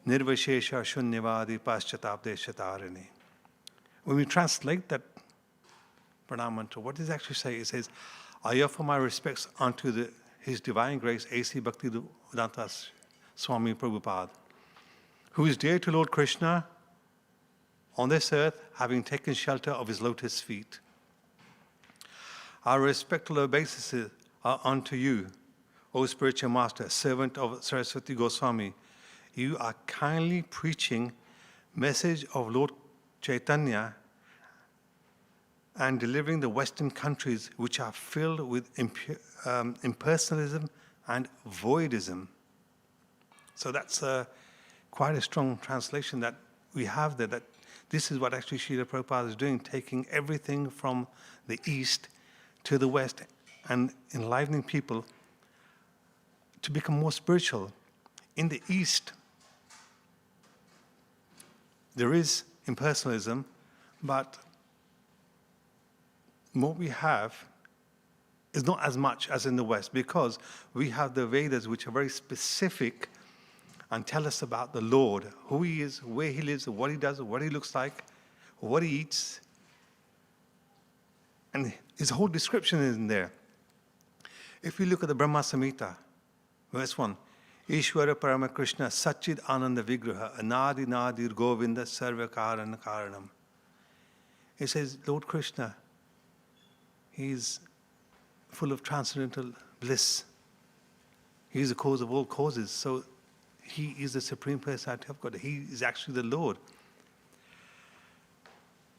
Nirvashesha Shunyavadi Paschatabde Shatarani. When we translate that pranam mantra. What does it actually say? It says, I offer my respects unto His Divine Grace A.C. Bhaktivedanta Swami Prabhupada, who is dear to Lord Krishna on this earth, having taken shelter of His lotus feet. Our respectful obeisances are unto you, O spiritual master, servant of Saraswati Goswami. You are kindly preaching message of Lord Chaitanya and delivering the Western countries which are filled with impersonalism and voidism. So that's quite a strong translation that we have there, that this is what actually Srila Prabhupada is doing, taking everything from the East to the West and enlivening people to become more spiritual. In the East, there is impersonalism, but what we have is not as much as in the West, because we have the Vedas, which are very specific and tell us about the Lord, who He is, where He lives, what He does, what He looks like, what He eats. And His whole description is in there. If we look at the Brahma Samhita, verse 1, Ishvara Parama Krishna Satchid Ananda Vigraha Anadi Nadir Govinda Sarva Karana Karanam. It says, Lord Krishna, He is full of transcendental bliss. He is the cause of all causes. So He is the Supreme Personality of God. He is actually the Lord.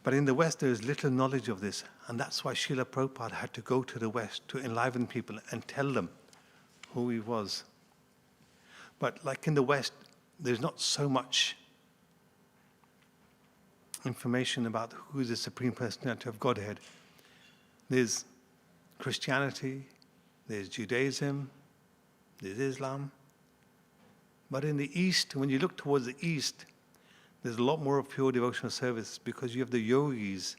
But in the West, there is little knowledge of this. And that's why Srila Prabhupada had to go to the West to enliven people and tell them who He was. But like in the West, there's not so much information about who is the Supreme Personality of Godhead. There's Christianity, there's Judaism, there's Islam. But in the East, when you look towards the East, there's a lot more of pure devotional service, because you have the yogis.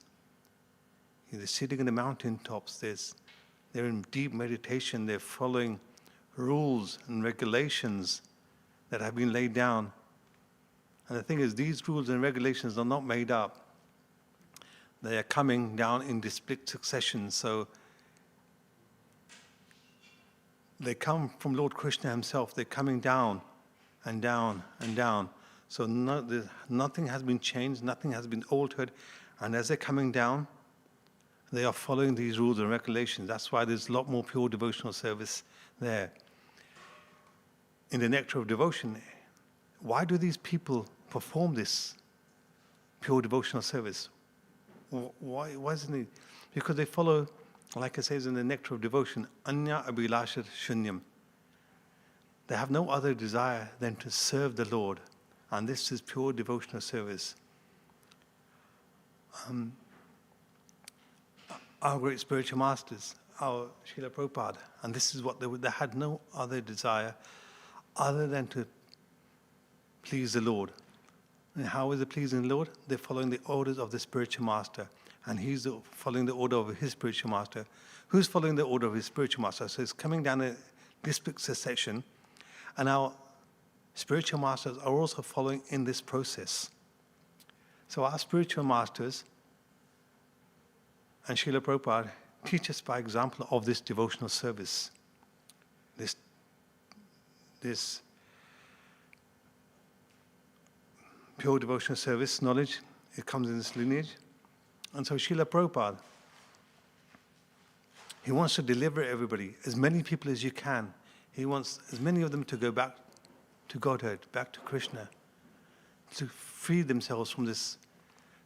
They're sitting in the mountaintops. They're in deep meditation. They're following rules and regulations that have been laid down. And the thing is, these rules and regulations are not made up. They are coming down in split succession. So they come from Lord Krishna Himself. They're coming down and down and down. So nothing has been changed, nothing has been altered. And as they're coming down, they are following these rules and regulations. That's why there's a lot more pure devotional service there. In the Nectar of Devotion, why do these people perform this pure devotional service? Why isn't it? Because they follow, like it says in the Nectar of Devotion, Anya Abhilasha Shunyam. They have no other desire than to serve the Lord. And this is pure devotional service. Our great spiritual masters, our Srila Prabhupada, and this is what they had no other desire other than to please the Lord. And how is it pleasing the Lord? They're following the orders of the spiritual master. And He's following the order of His spiritual master. Who's following the order of His spiritual master? So it's coming down a distinct succession. And our spiritual masters are also following in this process. So our spiritual masters and Srila Prabhupada teach us by example of this devotional service. This pure devotional service knowledge, it comes in this lineage. And so Srila Prabhupada, he wants to deliver everybody, as many people as you can. He wants as many of them to go back to Godhead, back to Krishna, to free themselves from this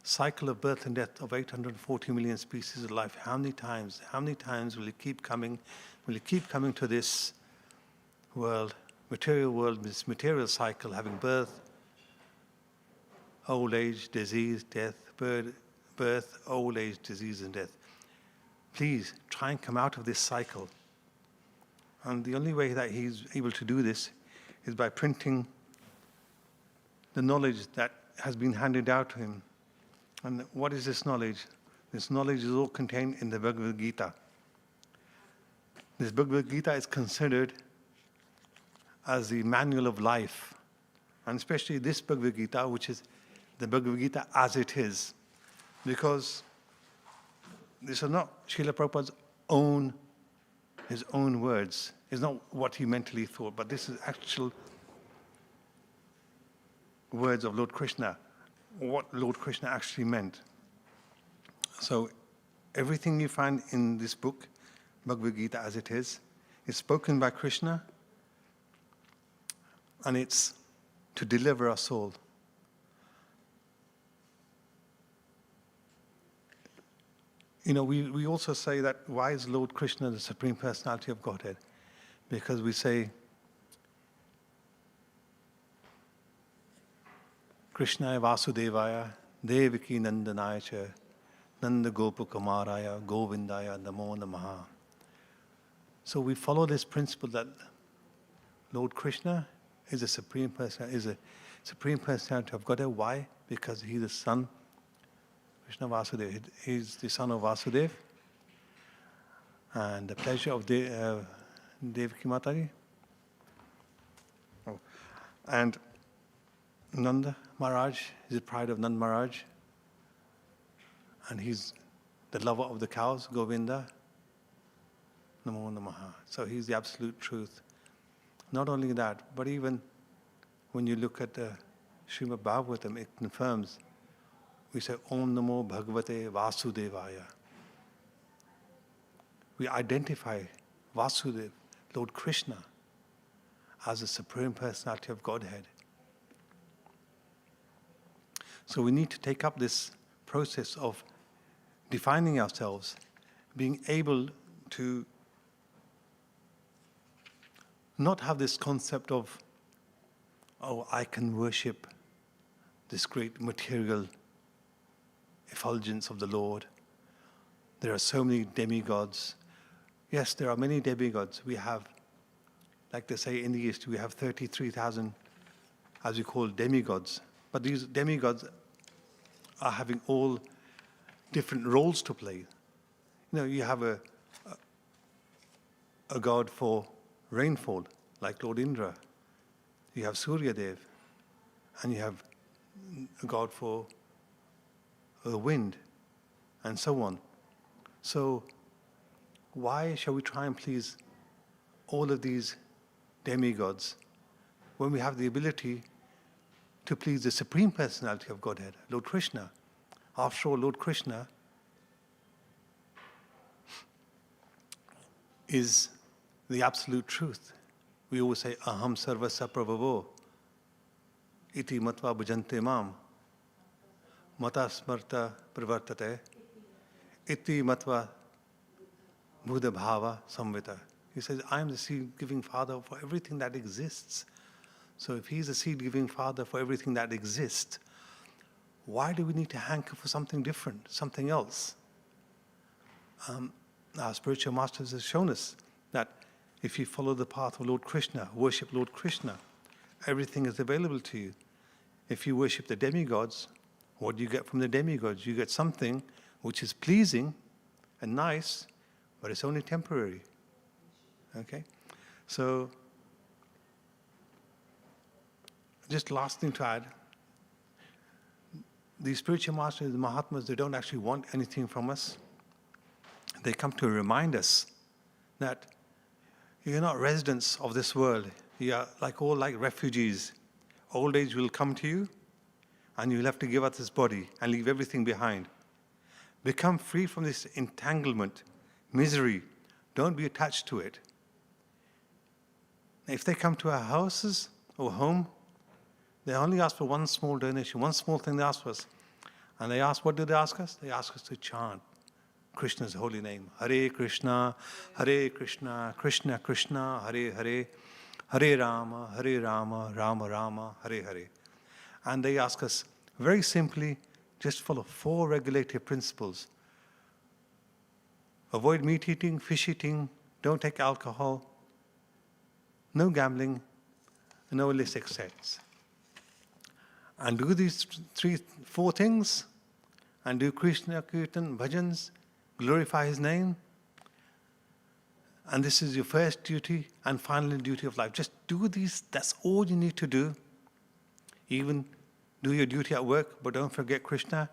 cycle of birth and death of 840 million species of life. How many times will it keep coming? Will it keep coming to this world, this material cycle, having birth, old age, disease, death, birth, old age, disease, and death. Please try and come out of this cycle. And the only way that He's able to do this is by printing the knowledge that has been handed down to Him. And what is this knowledge? This knowledge is all contained in the Bhagavad Gita. This Bhagavad Gita is considered as the manual of life. And especially this Bhagavad Gita, which is the Bhagavad Gita as it is. Because this is not Srila Prabhupada's his own words. It's not what he mentally thought, but this is actual words of Lord Krishna, what Lord Krishna actually meant. So everything you find in this book, Bhagavad Gita as it is spoken by Krishna, and it's to deliver our soul. You know, we also say that why is Lord Krishna the Supreme Personality of Godhead? Because we say, Krishnaya Vasudevaya, Devaki Nandanaya cha, Nanda Gopakumaraya, Govindaya Namo Namaha. So we follow this principle that Lord Krishna is a Supreme Personality of Godhead. Why? Because he's the son, Krishna Vasudeva. He's the son of Vasudeva. And the pleasure of Devaki Mataji. Oh. And Nanda Maharaj is the pride of Nanda Maharaj. And he's the lover of the cows, Govinda. Namo Namaha. So he's the absolute truth. Not only that, but even when you look at the Srimad Bhagavatam, it confirms. We say, Om Namo Bhagavate Vasudevaya. We identify Vasudeva, Lord Krishna, as the Supreme Personality of Godhead. So we need to take up this process of defining ourselves, being able to not have this concept of, oh, I can worship this great material effulgence of the Lord. There are so many demigods. Yes, there are many demigods. We have, like they say in the East, we have 33,000, as we call demigods. But these demigods are having all different roles to play. You know, you have a god for rainfall, like Lord Indra. You have Surya Dev, and you have a god for the wind, and so on. So why shall we try and please all of these demigods when we have the ability to please the Supreme Personality of Godhead, Lord Krishna? After all, Lord Krishna is the absolute truth. We always say, Aham sarvasya prabhavo, iti matva bhajante mam, mata smarta pravartate, iti matva buddha bhava samvita. He says, I am the seed-giving Father for everything that exists. So if he's the seed-giving Father for everything that exists, why do we need to hanker for something different, something else? Our spiritual masters have shown us that if you follow the path of Lord Krishna, worship Lord Krishna, everything is available to you. If you worship the demigods, what do you get from the demigods? You get something which is pleasing and nice, but it's only temporary. Okay? So, just last thing to add, these spiritual masters, the Mahatmas, they don't actually want anything from us. They come to remind us that you're not residents of this world. You are like refugees. Old age will come to you, and you'll have to give up this body and leave everything behind. Become free from this entanglement, misery. Don't be attached to it. If they come to our houses or home, they only ask for one small donation, one small thing they ask for us. And they ask, what do they ask us? They ask us to chant Krishna's holy name. Hare Krishna, Krishna Krishna, Hare Hare, Hare Rama, Rama Rama, Hare Hare. And they ask us very simply, just follow 4 regulative principles. Avoid meat eating, fish eating, don't take alcohol, no gambling, no illicit sex. And do these 4 things, and do Krishna Kirtan, bhajans, glorify his name. And this is your first duty and final duty of life. Just do these, that's all you need to do. Even do your duty at work, but don't forget Krishna,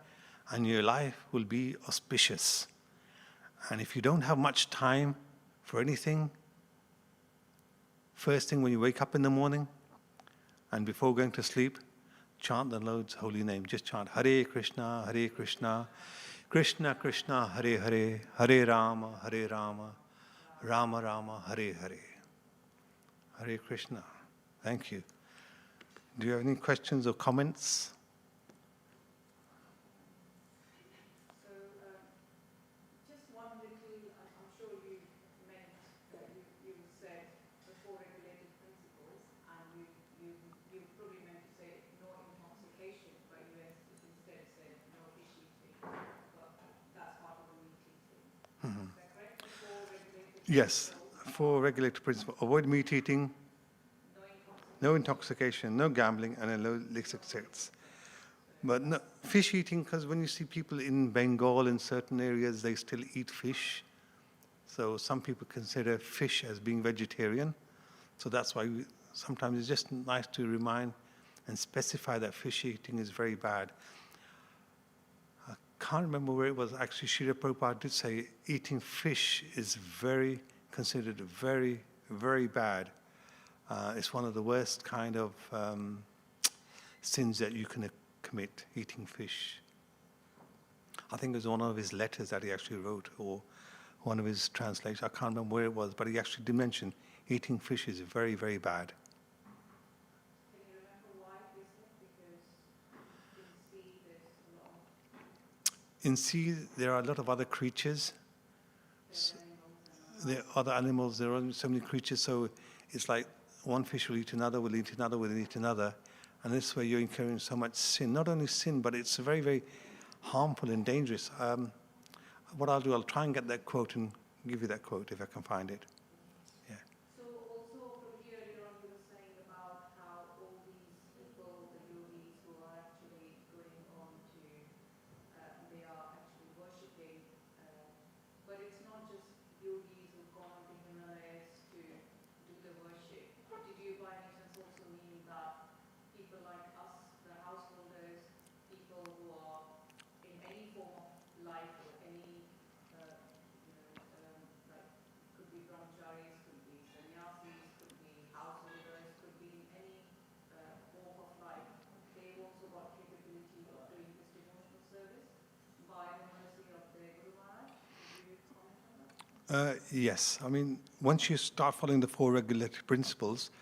and your life will be auspicious. And if you don't have much time for anything, first thing when you wake up in the morning and before going to sleep, chant the Lord's holy name. Just chant Hare Krishna, Krishna Krishna, Hare Hare, Hare Rama, Rama Rama, Hare Hare. Hare Krishna. Thank you. Do you have any questions or comments? So, just one little, I'm sure you meant, you said the four regulated principles, and you probably meant to say no intoxication, but you instead said no fish eating, but that's part of the meat eating. Mm-hmm. Is that correct? The four regulated Yes, principles, 4 regulated principles. Avoid meat eating, no intoxication, no gambling, and no illicit sex. But no, fish eating, because when you see people in Bengal, in certain areas, they still eat fish. So some people consider fish as being vegetarian. So that's why sometimes it's just nice to remind and specify that fish eating is very bad. I can't remember where it was. Actually, Srila Prabhupada did say eating fish is considered very, very bad. It's one of the worst kind of sins that you can commit, eating fish. I think it was one of his letters that he actually wrote, or one of his translations. I can't remember where it was, but he actually did mention eating fish is very, very bad. can you remember why he said? Because in sea there's a lot In sea, there are a lot of other creatures. There are other animals, there are so many creatures, so it's like one fish will eat another, will eat another, will eat another. And this way you're incurring so much sin. Not only sin, but it's very, very harmful and dangerous. What I'll do, I'll try and get that quote and give you that quote if I can find it. Yeah. So also from here, you were saying about how all these people, the yogis who are actually going on to, they are actually worshipping, but it's not just yogis who've gone to Himalayas to do the worship. Did you by any chance also mean that people like us, the householders, people who are in any form of life or any, like could be brahmacharis, could be sannyasis, could be householders, could be in any walk of life, they've also got capability of doing this devotional service by the mercy of their Guru Maharaj? Could you comment on that? Yes, I mean, once you start following the 4 regulatory principles,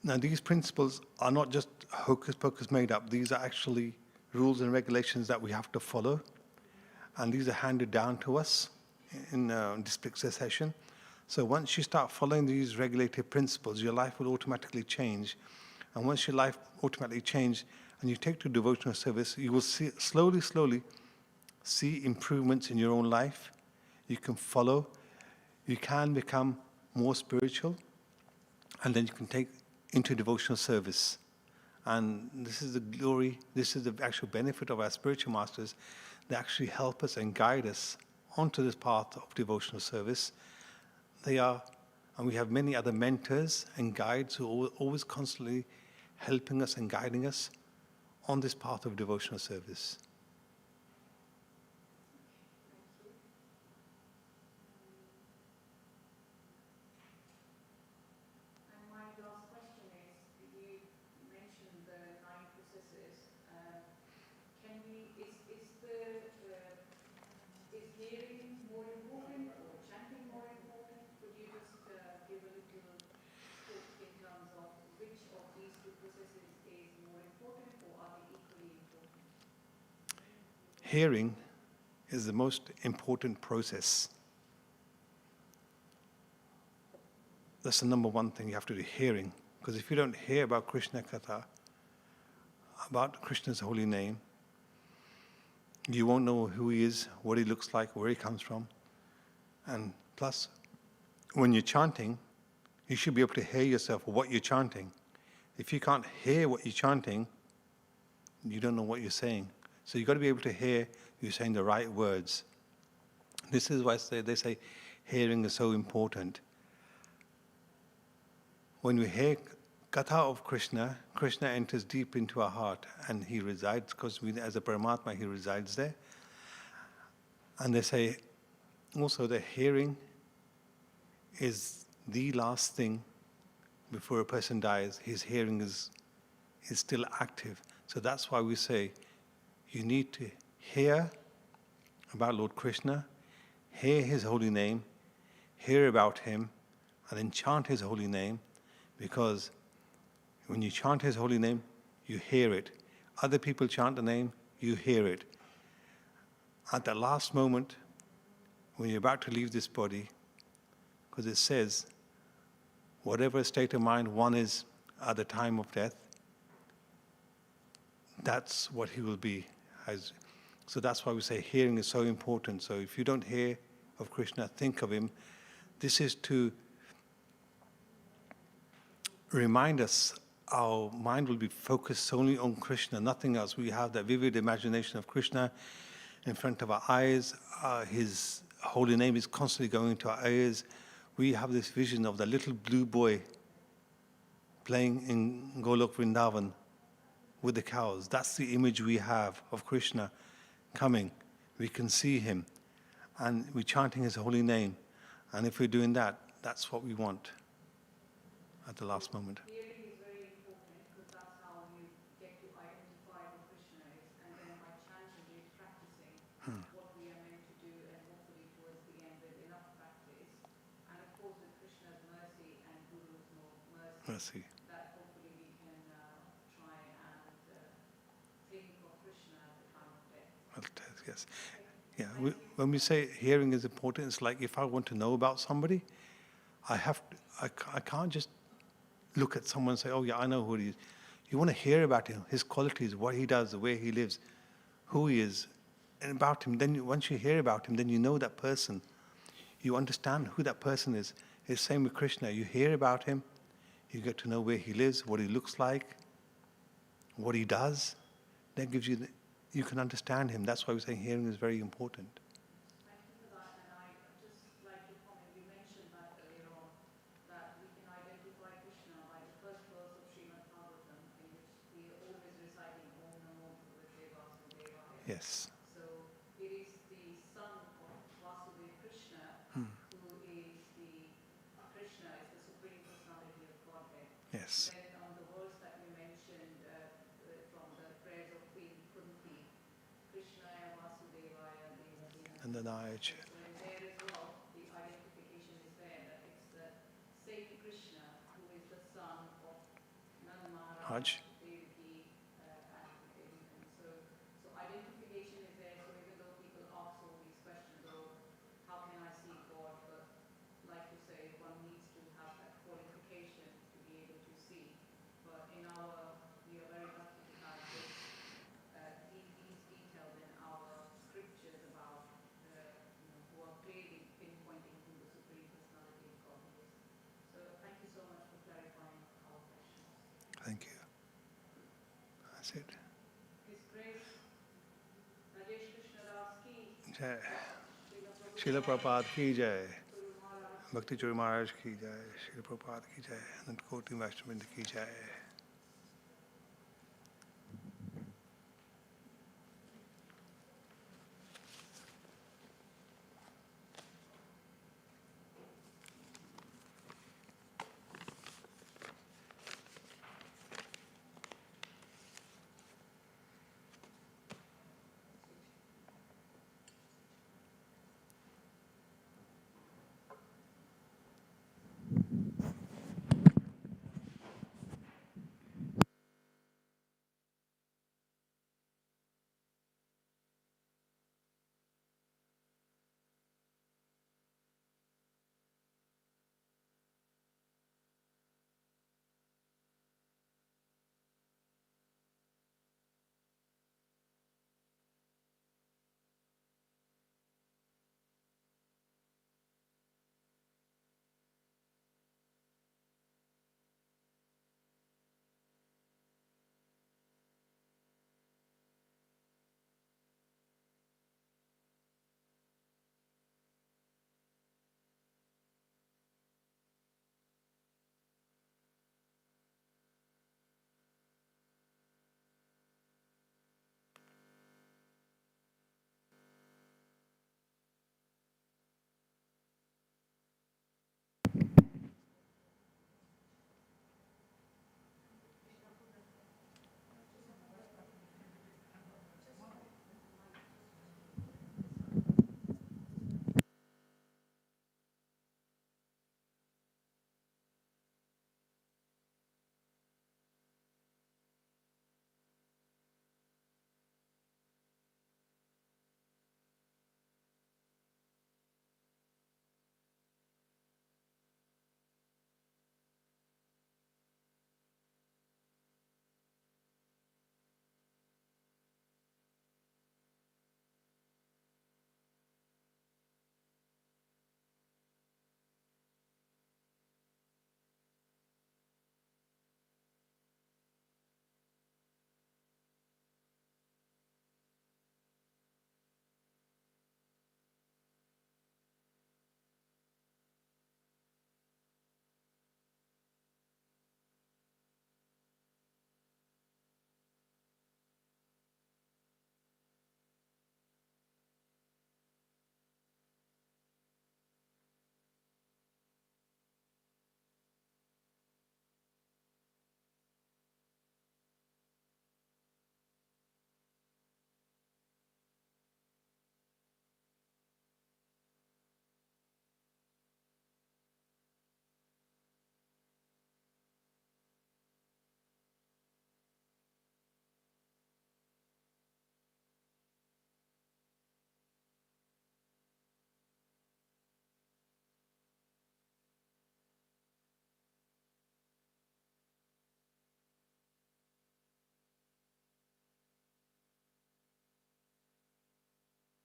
now these principles are not just hocus pocus made up. These are actually rules and regulations that we have to follow. And these are handed down to us in district succession. So once you start following these regulated principles, your life will automatically change. And once your life automatically changes and you take to devotional service, you will see slowly see improvements in your own life. You can follow. You can become more spiritual. And then you can take into devotional service. And this is the glory, this is the actual benefit of our spiritual masters. They actually help us and guide us onto this path of devotional service. They are, and we have many other mentors and guides who are always constantly helping us and guiding us on this path of devotional service. And my last question is, you mentioned the 9 processes. Can we, is hearing more important or chanting more important? Could you just give a little tip in terms of which of these 2 processes is more important, or are they equally important? Hearing is the most important process. That's the number one thing you have to do, hearing. Because if you don't hear about Krishna Katha, about Krishna's holy name, you won't know who he is, what he looks like, where he comes from. And plus, when you're chanting, you should be able to hear yourself what you're chanting. If you can't hear what you're chanting, you don't know what you're saying. So you've got to be able to hear you're saying the right words. This is why they say hearing is so important. When we hear Katha of Krishna, Krishna enters deep into our heart and he resides, because as a Paramatma, he resides there. And they say, also the hearing is the last thing before a person dies. His hearing is still active. So that's why we say you need to hear about Lord Krishna, hear his holy name, hear about him, and then chant his holy name, because when you chant his holy name, you hear it. Other people chant the name, you hear it. At the last moment, when you're about to leave this body, because it says, whatever state of mind one is at the time of death, that's what he will be. So that's why we say hearing is so important. So if you don't hear of Krishna, think of him. This is to remind us our mind will be focused solely on Krishna, nothing else. We have that vivid imagination of Krishna in front of our eyes. His holy name is constantly going into our ears. We have this vision of the little blue boy playing in Golok Vrindavan with the cows. That's the image we have of Krishna coming. We can see him, and we're chanting his holy name. And if we're doing that, that's what we want at the last moment. Hearing is very important because that's how you get to identify who Krishna is, and then by chanting it, practicing what we are meant to do, and hopefully towards the end with enough practice, and of course with Krishna's mercy and Guru's mercy, that hopefully we can try and think of Krishna at the time of death. Yes. Yeah. When we say hearing is important, it's like if I want to know about somebody, I can't just look at someone and say, oh yeah, I know who he is. You want to hear about him, his qualities, what he does, the way he lives, who he is, and about him. Then once you hear about him, then you know that person. You understand who that person is. It's the same with Krishna. You hear about him, you get to know where he lives, what he looks like, what he does. That gives you, you can understand him. That's why we're saying hearing is very important. Thank you for that, and I just like to comment, you mentioned that earlier on, that we can identify Krishna by the first verse of Srimad Bhagavatam, in which we are always reciting Om Namo Bhagavate Vasudevaya. Yes. So it is the son of Vasudeva Krishna who is Krishna is the Supreme Personality of Godhead. Yes. Then on the verse that we mentioned from the prayers of Queen Kunti, Krishnaya Vasudevaya Devaki And then So in there as well, the identification is there, that it's the same Krishna who is the son of Nand Maharaj, Devaki, and so identification is there. So even though people ask all these questions, oh, how can I see God? But like you say, one needs to have that qualification to be able to see. But we are very lucky to have this, these details in our scriptures about who are clearly pinpointing who the Supreme Personality of God is. So thank you so much for clarifying our questions. thank you. That's it. His Grace Rajesh Krishna Das ki, Jai. Srila Srila Prabhupada ki jai. Guru Maharaj Bhakti Maharaj ki jai. Srila Prabhupada ki jai. Anant Koti Vaishnava ki jai.